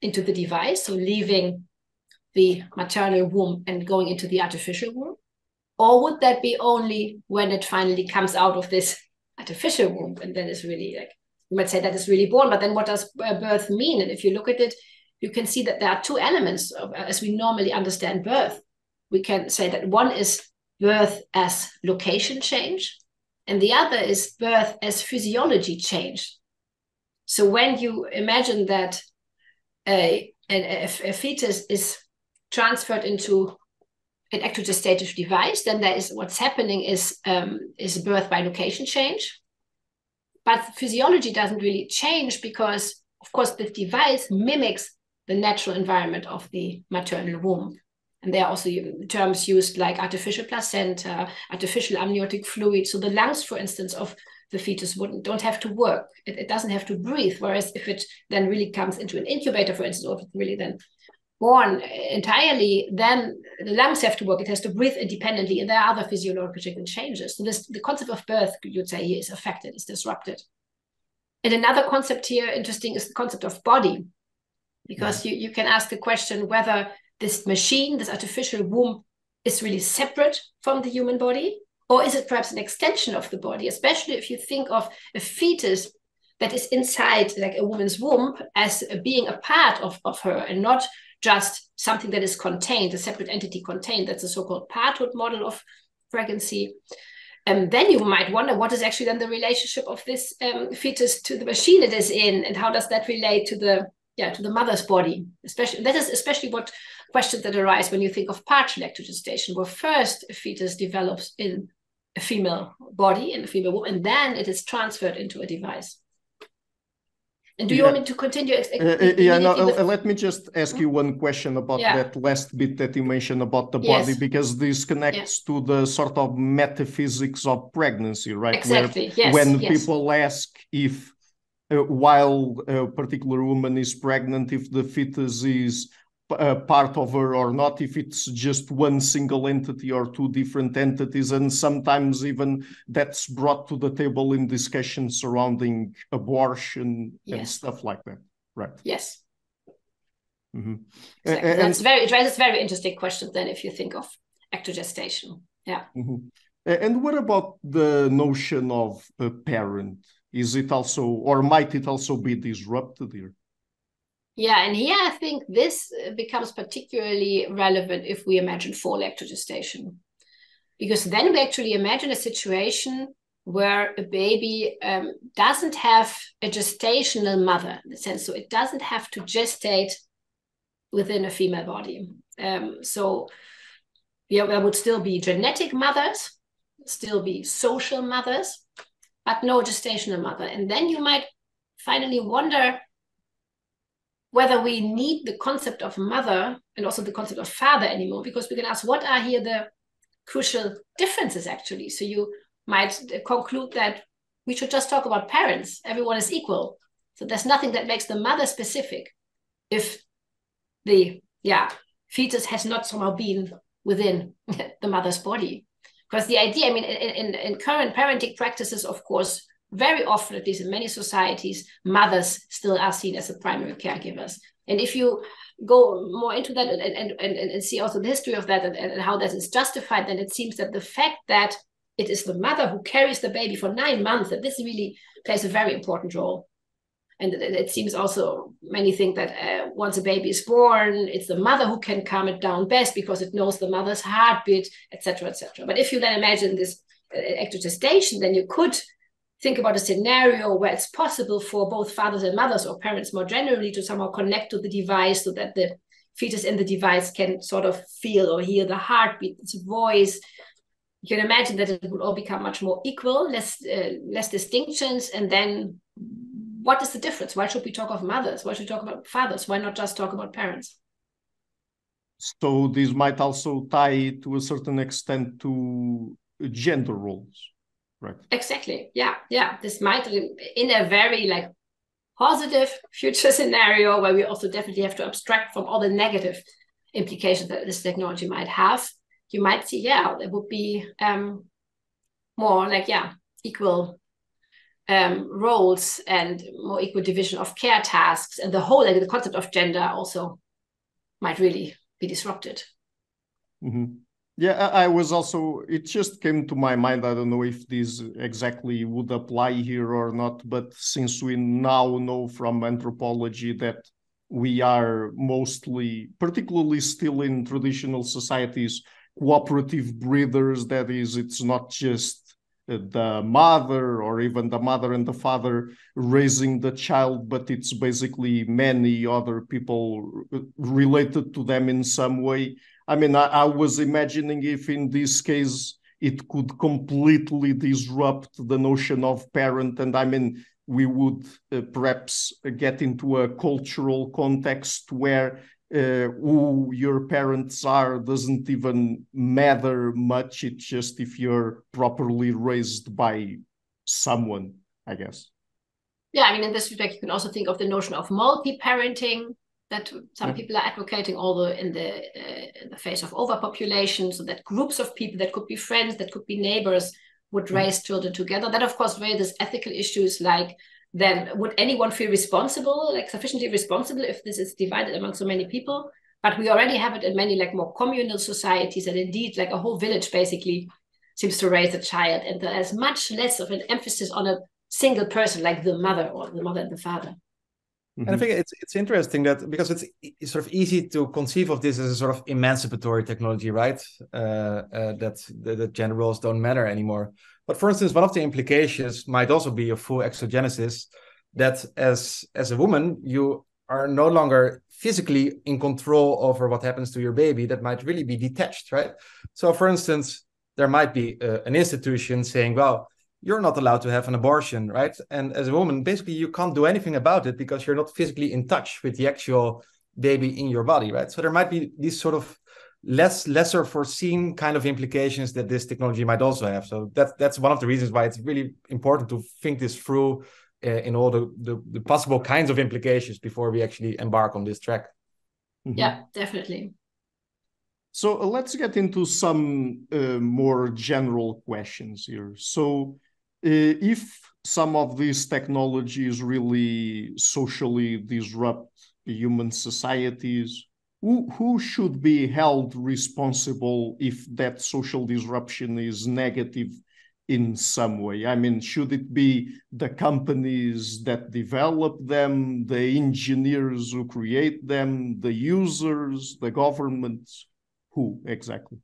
into the device, so leaving the maternal womb and going into the artificial womb? Or would that be only when it finally comes out of this artificial womb, and then is really, like, you might say that is really born, but then what does birth mean? And if you look at it, you can see that there are two elements of, as we normally understand birth. We can say that one is birth as location change, and the other is birth as physiology change. So when you imagine that a fetus is transferred into an ectogestative device, then there is, what's happening is birth by location change. But physiology doesn't really change because, of course, the device mimics the natural environment of the maternal womb. And there are also terms used like artificial placenta, artificial amniotic fluid. So the lungs, for instance, of the fetus don't have to work. It doesn't have to breathe. Whereas if it then really comes into an incubator, for instance, or if it really then born entirely, then the lungs have to work. It has to breathe independently, and there are other physiological changes. So the concept of birth, you'd say, here is affected, is disrupted. And another concept here, interesting, is the concept of body, because you can ask the question whether this machine, this artificial womb, is really separate from the human body, or is it perhaps an extension of the body, especially if you think of a fetus that is inside like a woman's womb as being a part of her and not just something that is contained, a separate entity contained. That's a so-called parenthood model of pregnancy. And then you might wonder, what is actually then the relationship of this fetus to the machine it is in, and how does that relate to the mother's body? That is especially what questions that arise when you think of partial ectogestation, where first a fetus develops in a female body, in a female womb, and then it is transferred into a device. And do you want me to continue? Let me just ask you one question about that last bit that you mentioned about the body, because this connects to the sort of metaphysics of pregnancy, right? Exactly. When people ask if, while a particular woman is pregnant, if the fetus is part of her or not, if it's just one single entity or two different entities, and sometimes even that's brought to the table in discussions surrounding abortion and stuff like that, right? Yes. Mm-hmm. Exactly. It raises very interesting questions then if you think of ectogestation. Yeah. Mm-hmm. And what about the notion of a parent? Is it also, or might it also be disrupted here? Yeah, and here I think this becomes particularly relevant if we imagine full ectogestation, because then we actually imagine a situation where a baby doesn't have a gestational mother, in the sense, so it doesn't have to gestate within a female body. So there would still be genetic mothers, still be social mothers, but no gestational mother. And then you might finally wonder whether we need the concept of mother and also the concept of father anymore, because we can ask, what are here the crucial differences actually? So you might conclude that we should just talk about parents. Everyone is equal. So there's nothing that makes the mother specific if the fetus has not somehow been within the mother's body. Because the idea, I mean, in current parenting practices, of course, very often, at least in many societies, mothers still are seen as the primary caregivers. And if you go more into that and see also the history of that and how that is justified, then it seems that the fact that it is the mother who carries the baby for 9 months, that this really plays a very important role. And it seems also many think that once a baby is born, it's the mother who can calm it down best because it knows the mother's heartbeat, etc., etc. But if you then imagine this ectogestation, then you could think about a scenario where it's possible for both fathers and mothers, or parents more generally, to somehow connect to the device so that the fetus in the device can sort of feel or hear the heartbeat, its voice. You can imagine that it would all become much more equal, less distinctions. And then what is the difference? Why should we talk of mothers? Why should we talk about fathers? Why not just talk about parents? So this might also tie to a certain extent to gender roles. Right. Exactly. Yeah. This might, in a very positive future scenario where we also definitely have to abstract from all the negative implications that this technology might have, you might see, there would be more equal roles and more equal division of care tasks, and the whole the concept of gender also might really be disrupted. Mm-hmm. Yeah, I was also, it just came to my mind, I don't know if this exactly would apply here or not, but since we now know from anthropology that we are mostly, particularly still in traditional societies, cooperative breeders, that is, it's not just the mother or even the mother and the father raising the child, but it's basically many other people related to them in some way. I mean, I was imagining if in this case it could completely disrupt the notion of parent, and I mean, we would perhaps get into a cultural context where who your parents are doesn't even matter much. It's just if you're properly raised by someone, I guess. Yeah, I mean, in this respect, you can also think of the notion of multi-parenting, that some people are advocating, although in the face of overpopulation, so that groups of people, that could be friends, that could be neighbors, would raise children together. That, of course, raises ethical issues like, then would anyone feel responsible, like sufficiently responsible, if this is divided among so many people? But we already have it in many like more communal societies, and indeed like a whole village basically seems to raise a child, and there's much less of an emphasis on a single person like the mother or the mother and the father. And I think it's interesting that, because it's sort of easy to conceive of this as a sort of emancipatory technology, right? That gender roles don't matter anymore. But for instance, one of the implications might also be a full exogenesis, that as a woman, you are no longer physically in control over what happens to your baby. That might really be detached, right? So for instance, there might be an institution saying, well, you're not allowed to have an abortion, right? And as a woman, basically, you can't do anything about it because you're not physically in touch with the actual baby in your body, right? So there might be these sort of lesser foreseen kind of implications that this technology might also have. So that's one of the reasons why it's really important to think this through in all the possible kinds of implications before we actually embark on this track. Yeah, definitely. So let's get into some more general questions here. So if some of these technologies really socially disrupt human societies, who should be held responsible if that social disruption is negative in some way? I mean, should it be the companies that develop them, the engineers who create them, the users, the governments? Who exactly?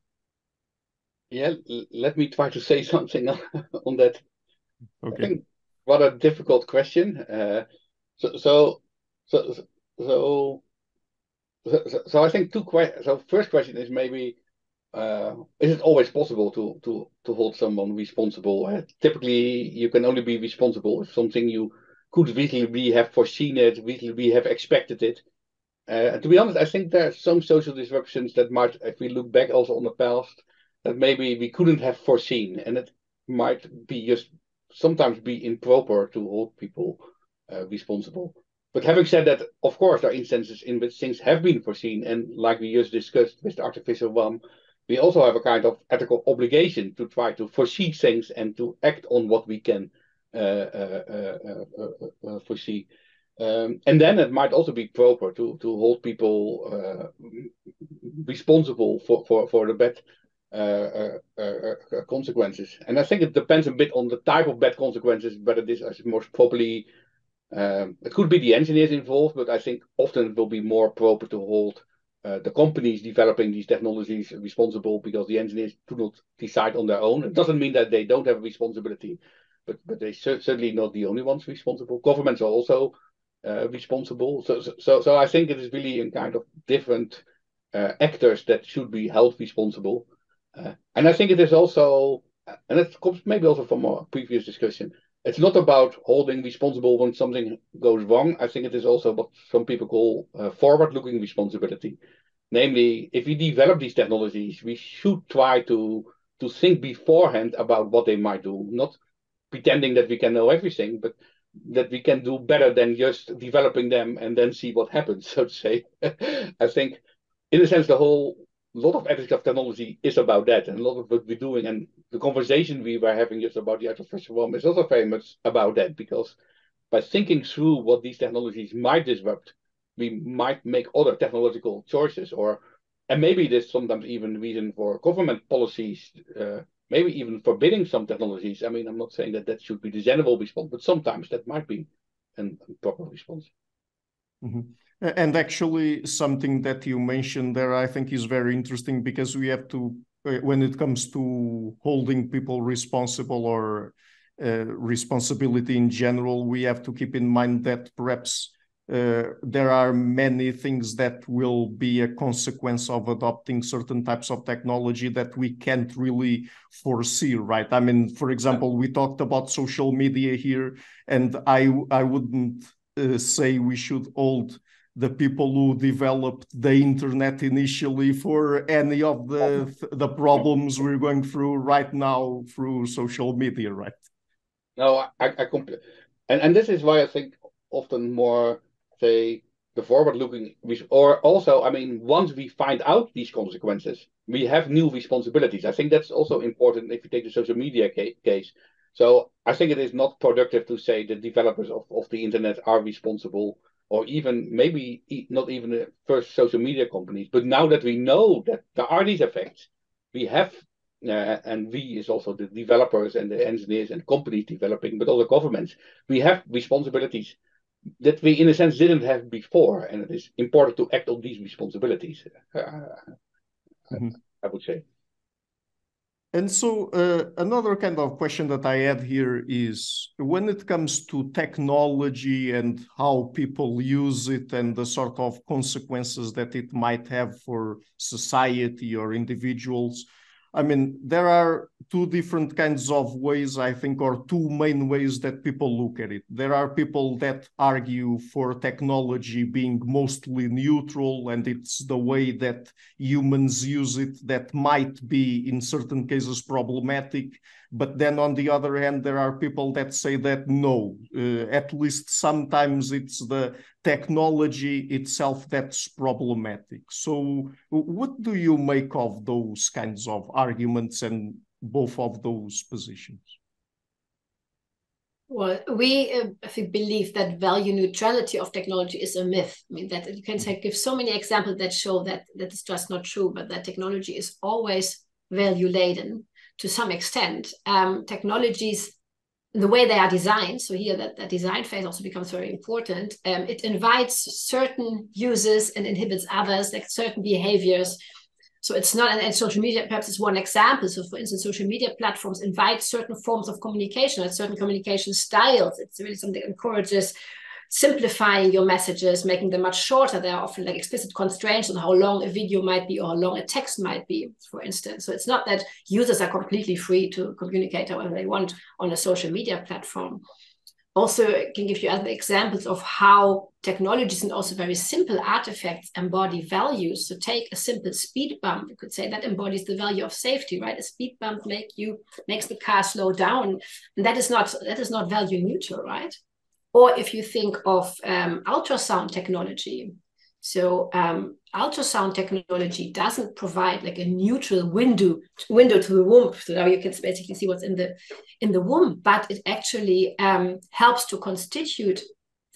Yeah, let me try to say something on that. Okay. I think what a difficult question. So I think two questions. So first question is maybe, is it always possible to hold someone responsible? Typically, you can only be responsible if something you could reasonably have foreseen it, reasonably have expected it. To be honest, I think there are some social disruptions that might, if we look back also on the past, that maybe we couldn't have foreseen, and it might be just sometimes be improper to hold people responsible. But having said that, of course, there are instances in which things have been foreseen, and like we just discussed with the artificial one, we also have a kind of ethical obligation to try to foresee things and to act on what we can foresee. And then it might also be proper to hold people responsible for the bad consequences. And I think it depends a bit on the type of bad consequences, whether this is most probably, it could be the engineers involved, but I think often it will be more proper to hold the companies developing these technologies responsible, because the engineers do not decide on their own. It doesn't mean that they don't have a responsibility, but they're certainly not the only ones responsible. Governments are also responsible. So I think it is really a kind of different actors that should be held responsible. And I think it is also, and it comes maybe also from our previous discussion, it's not about holding responsible when something goes wrong. I think it is also what some people call forward-looking responsibility. Namely, if we develop these technologies, we should try to think beforehand about what they might do, not pretending that we can know everything, but that we can do better than just developing them and then see what happens, so to say. I think, in a sense, lot of ethics of technology is about that, and a lot of what we're doing, and the conversation we were having just about the artificial one is also very much about that, because by thinking through what these technologies might disrupt, we might make other technological choices, and maybe there's sometimes even reason for government policies, maybe even forbidding some technologies. I mean, I'm not saying that should be the general response, but sometimes that might be a proper response. Mm-hmm. And actually, something that you mentioned there, I think, is very interesting, because we have to, when it comes to holding people responsible or responsibility in general, we have to keep in mind that perhaps there are many things that will be a consequence of adopting certain types of technology that we can't really foresee, right? I mean, for example, we talked about social media here, and I wouldn't say we should hold the people who developed the internet initially for any of the problems we're going through right now through social media, right? No, I completely, and this is why I think often more, say, the forward-looking, or also, I mean, once we find out these consequences, we have new responsibilities. I think that's also important if you take the social media case. So I think it is not productive to say the developers of the internet are responsible, or even maybe not even the first social media companies. But now that we know that there are these effects, we have, and we is also the developers and the engineers and companies developing, but also governments, we have responsibilities that we, in a sense, didn't have before, and it is important to act on these responsibilities. I would say. And so another kind of question that I had here is, when it comes to technology and how people use it and the sort of consequences that it might have for society or individuals, I mean, there are two different kinds of ways, I think, or two main ways that people look at it. There are people that argue for technology being mostly neutral, and it's the way that humans use it that might be, in certain cases, problematic. But then on the other hand, there are people that say that no, at least sometimes it's the technology itself that's problematic. So what do you make of those kinds of arguments and both of those positions? Well, we I think believe that value neutrality of technology is a myth. I mean, that you can give so many examples that show that is just not true, but that technology is always value laden to some extent. Technologies, the way they are designed, so here that design phase also becomes very important. It invites certain users and inhibits others, like certain behaviors. So it's not, and social media perhaps is one example. So for instance, social media platforms invite certain forms of communication, like certain communication styles. It's really something that encourages simplifying your messages, making them much shorter. There are often like explicit constraints on how long a video might be or how long a text might be, for instance. So it's not that users are completely free to communicate however they want on a social media platform. Also, I can give you other examples of how technologies and also very simple artifacts embody values. So take a simple speed bump. You could say that embodies the value of safety, right? A speed bump makes the car slow down. And that is not value neutral, right? Or if you think of ultrasound technology, so ultrasound technology doesn't provide like a neutral window to the womb. So now you can basically see what's in the womb, but it actually helps to constitute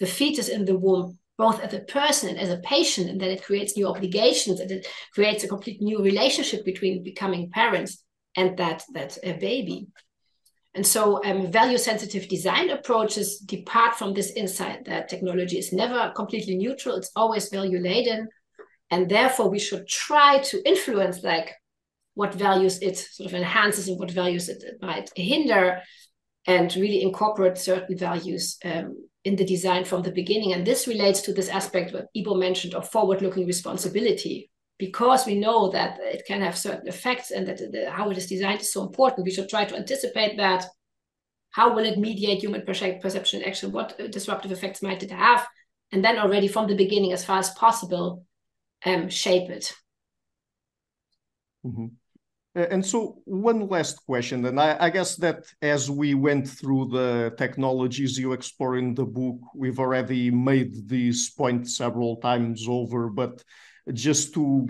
the fetus in the womb, both as a person and as a patient, and then it creates new obligations, and it creates a complete new relationship between becoming parents and that baby. And so value-sensitive design approaches depart from this insight that technology is never completely neutral, it's always value-laden, and therefore we should try to influence like what values it sort of enhances and what values it might hinder, and really incorporate certain values in the design from the beginning. And this relates to this aspect what Ibo mentioned of forward-looking responsibility. Because we know that it can have certain effects and that how it is designed is so important, we should try to anticipate that. How will it mediate human perception and action? What disruptive effects might it have? And then already from the beginning, as far as possible, shape it. Mm-hmm. And so one last question, and I guess that as we went through the technologies you explore in the book, we've already made this point several times over, but just to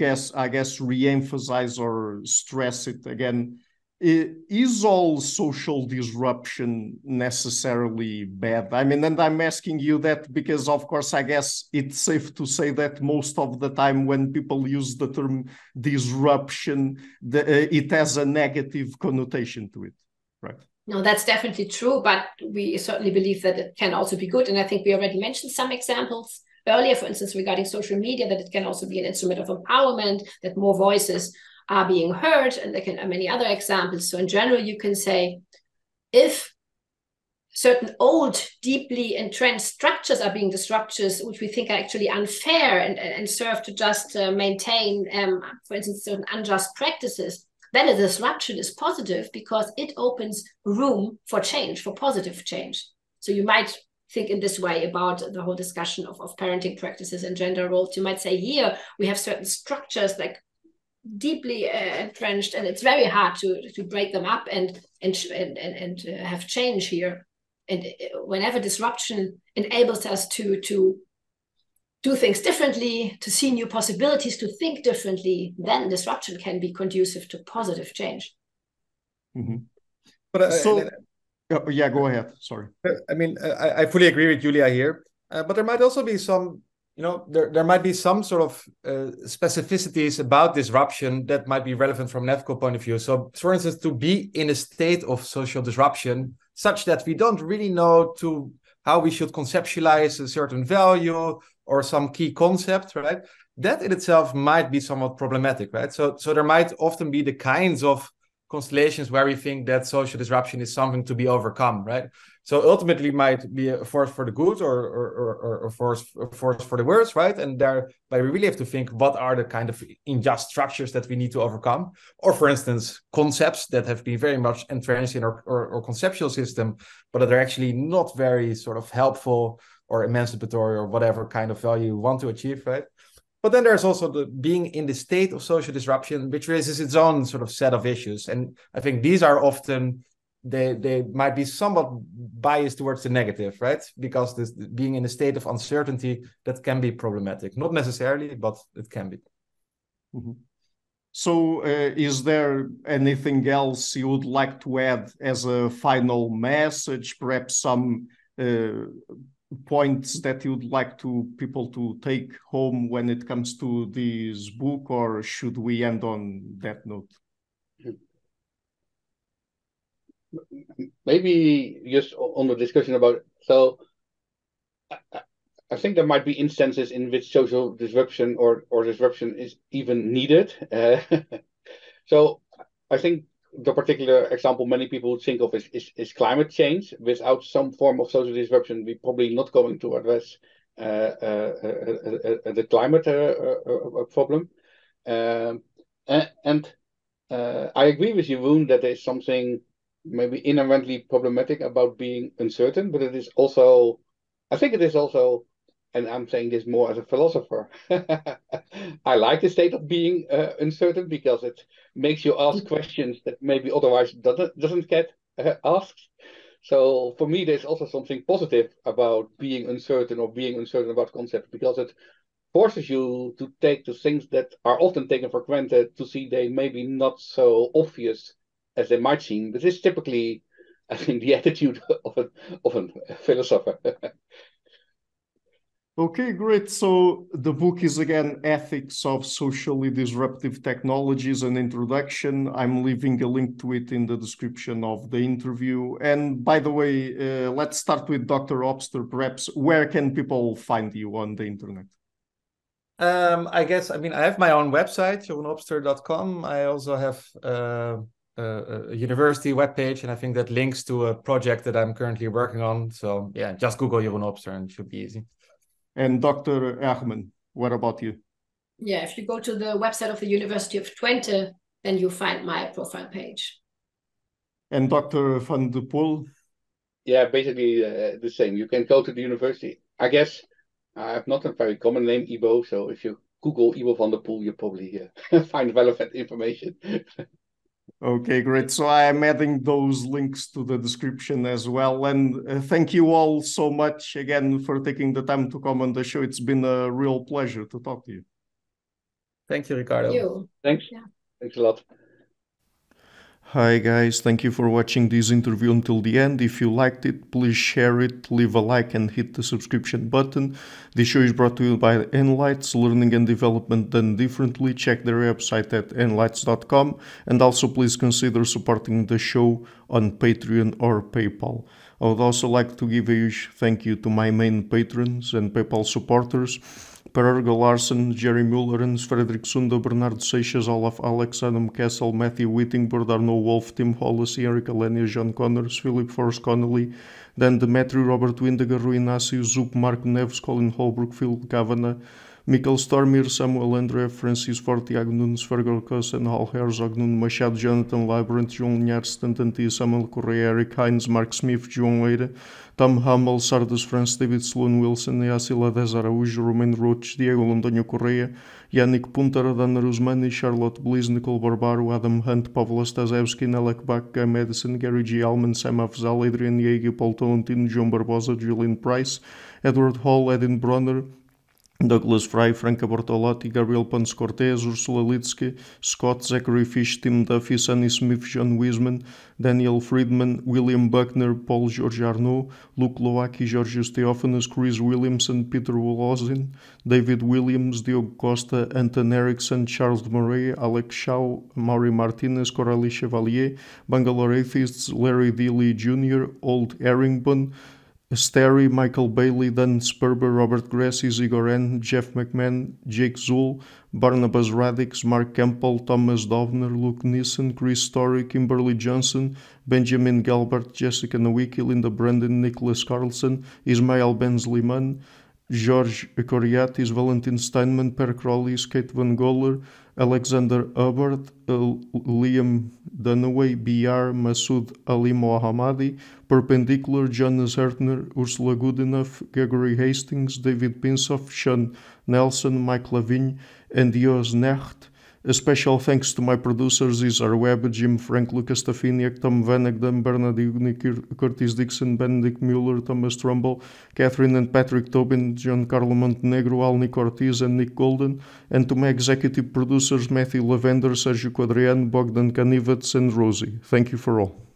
re-emphasize or stress it again, is all social disruption necessarily bad? I mean, and I'm asking you that because, of course, I guess it's safe to say that most of the time when people use the term disruption, it has a negative connotation to it, right? No, that's definitely true, but we certainly believe that it can also be good. And I think we already mentioned some examples earlier, for instance, regarding social media, that it can also be an instrument of empowerment, that more voices are being heard, and there can many other examples. So in general, you can say, if certain old, deeply entrenched structures are being disrupted, which we think are actually unfair and serve to just maintain, for instance, certain unjust practices, then a disruption is positive because it opens room for change, for positive change. So you might think in this way about the whole discussion of parenting practices and gender roles. You might say here we have certain structures like deeply entrenched, and it's very hard to break them up and have change here. And whenever disruption enables us to do things differently, to see new possibilities, to think differently, then disruption can be conducive to positive change. Mm-hmm. But yeah, go ahead. Sorry. I mean, I fully agree with Julia here, but there might also be some, there might be some sort of specificities about disruption that might be relevant from an ethical point of view. So, for instance, to be in a state of social disruption such that we don't really know how we should conceptualize a certain value or some key concept, right? That in itself might be somewhat problematic, right? So there might often be the kinds of constellations where we think that social disruption is something to be overcome, right? So ultimately might be a force for the good or a force for the worse, right? And thereby we really have to think, what are the kind of unjust structures that we need to overcome? Or for instance, concepts that have been very much entrenched in our conceptual system, but that are actually not very sort of helpful or emancipatory or whatever kind of value you want to achieve, right? But then there's also the being in the state of social disruption, which raises its own sort of set of issues. And I think these are often, they might be somewhat biased towards the negative, right? Because this being in a state of uncertainty, that can be problematic. Not necessarily, but it can be. Mm-hmm. So is there anything else you would like to add as a final message, perhaps some points that you'd like people to take home when it comes to this book, or should we end on that note? Maybe just on the discussion about, so I think there might be instances in which social disruption or disruption is even needed. So I think the particular example many people would think of is climate change. Without some form of social disruption, we're probably not going to address the climate problem. And I agree with Jeroen that there's something maybe inherently problematic about being uncertain, but it is also, I think it is also, and I'm saying this more as a philosopher, I like the state of being uncertain because it makes you ask questions that maybe otherwise doesn't get asked. So for me, there's also something positive about being uncertain or being uncertain about concepts, because it forces you to take the things that are often taken for granted to see they maybe not so obvious as they might seem. This is typically, I think, the attitude of a philosopher. Okay, great. So the book is again Ethics of Socially Disruptive Technologies, an introduction. I'm leaving a link to it in the description of the interview. And by the way, let's start with Dr. Hopster. Perhaps where can people find you on the internet? I have my own website, jeroenhopster.com. I also have a university webpage, and I think that links to a project that I'm currently working on. So yeah, just Google Jeroen Hopster and it should be easy. And Dr. Hermann, what about you? Yeah, if you go to the website of the University of Twente, then you find my profile page. And Dr. van de Poel? Yeah, basically the same. You can go to the university. I guess I have not a very common name, Ibo, so if you Google Ibo van der Poel, you probably find relevant information. Okay, great. So I'm adding those links to the description as well. And thank you all so much again for taking the time to come on the show. It's been a real pleasure to talk to you. Thank you, Ricardo. Thank you. Thanks. Yeah. Thanks a lot. Hi guys, thank you for watching this interview until the end. If you liked it, please share it, leave a like and hit the subscription button. This show is brought to you by Enlights, learning and development done differently. Check their website at enlights.com, and also please consider supporting the show on Patreon or PayPal. I would also like to give a huge thank you to my main patrons and PayPal supporters: Per Larsen, Jerry Mullerens, Frederick Sunda, Bernardo Seixas, Olaf, Alex, Adam Kessel, Matthew Whittingboard, Arno Wolf, Tim Hollis, Eric Alenia, John Connors, Philip Forrest Connolly, Dan Demetri, Robert Windiger, Rui Inácio, Zup, Marco Neves, Colin Holbrook, Phil Kavanagh, Mikkel Stormir, Samuel André, Francis Ford, Tiago Nunes, Fergal Cossen, Hal Herzog, Nuno Machado, Jonathan Labyrinth, João Linhares, Stantantia, Samuel Correia, Eric Hines, Mark Smith, João Eira, Tom Hummel, Sardas France, David Sloan Wilson, Yacila Dez Araújo, Romain Roach, Diego Londonho Correia, Yannick Punter, Dana Rusmani, Charlotte Bliss, Nicole Barbaro, Adam Hunt, Pavlo Stasevski, Nelek Bach, Guy Madison, Gary G. Alman, Sam Afzal, Adrian Yeager, Paul Tolentino, João Barbosa, Julian Price, Edward Hall, Edin Bronner, Douglas Fry, Franca Bortolotti, Gabriel Ponce Cortez, Ursula Litsky, Scott, Zachary Fish, Tim Duffy, Sonny Smith, John Wiseman, Daniel Friedman, William Buckner, Paul George Arnaud, Luke Loaki, Georgios Theophanes, Chris Williamson, Peter Wolozin, David Williams, Diogo Costa, Anton Erickson, Charles Murray, Alex Shaw, Maury Martinez, Coralie Chevalier, Bangalore Atheists, Larry Dealey Jr., Old Erringbon, Sterry, Michael Bailey, Dan Sperber, Robert Grassi, Zigoren, Jeff McMahon, Jake Zool, Barnabas Radix, Mark Campbell, Thomas Dovner, Luke Nissen, Chris Story, Kimberly Johnson, Benjamin Galbert, Jessica Nowicki, Linda Brandon, Nicholas Carlson, Ismael Benzliman, George Coriatis, Valentin Steinman, Per Crowley, Kate Van Goller, Alexander Hubbard, Liam Dunaway, BR, Masood Ali Mohammadi, Perpendicular, Jonas Hertner, Ursula Goodenough, Gregory Hastings, David Pinsoff, Sean Nelson, Mike Lavigne, and Jos Necht. A special thanks to my producers, Isar Webb, Jim Frank, Lucas Stafiniak, Tom Vanagdam, Bernard Ugni, Curtis Dixon, Benedict Mueller, Thomas Trumbull, Catherine and Patrick Tobin, John Carlo Montenegro, Alnick Ortiz, and Nick Golden, and to my executive producers, Matthew Lavender, Sergio Quadriano, Bogdan Kanivets, and Rosie. Thank you for all.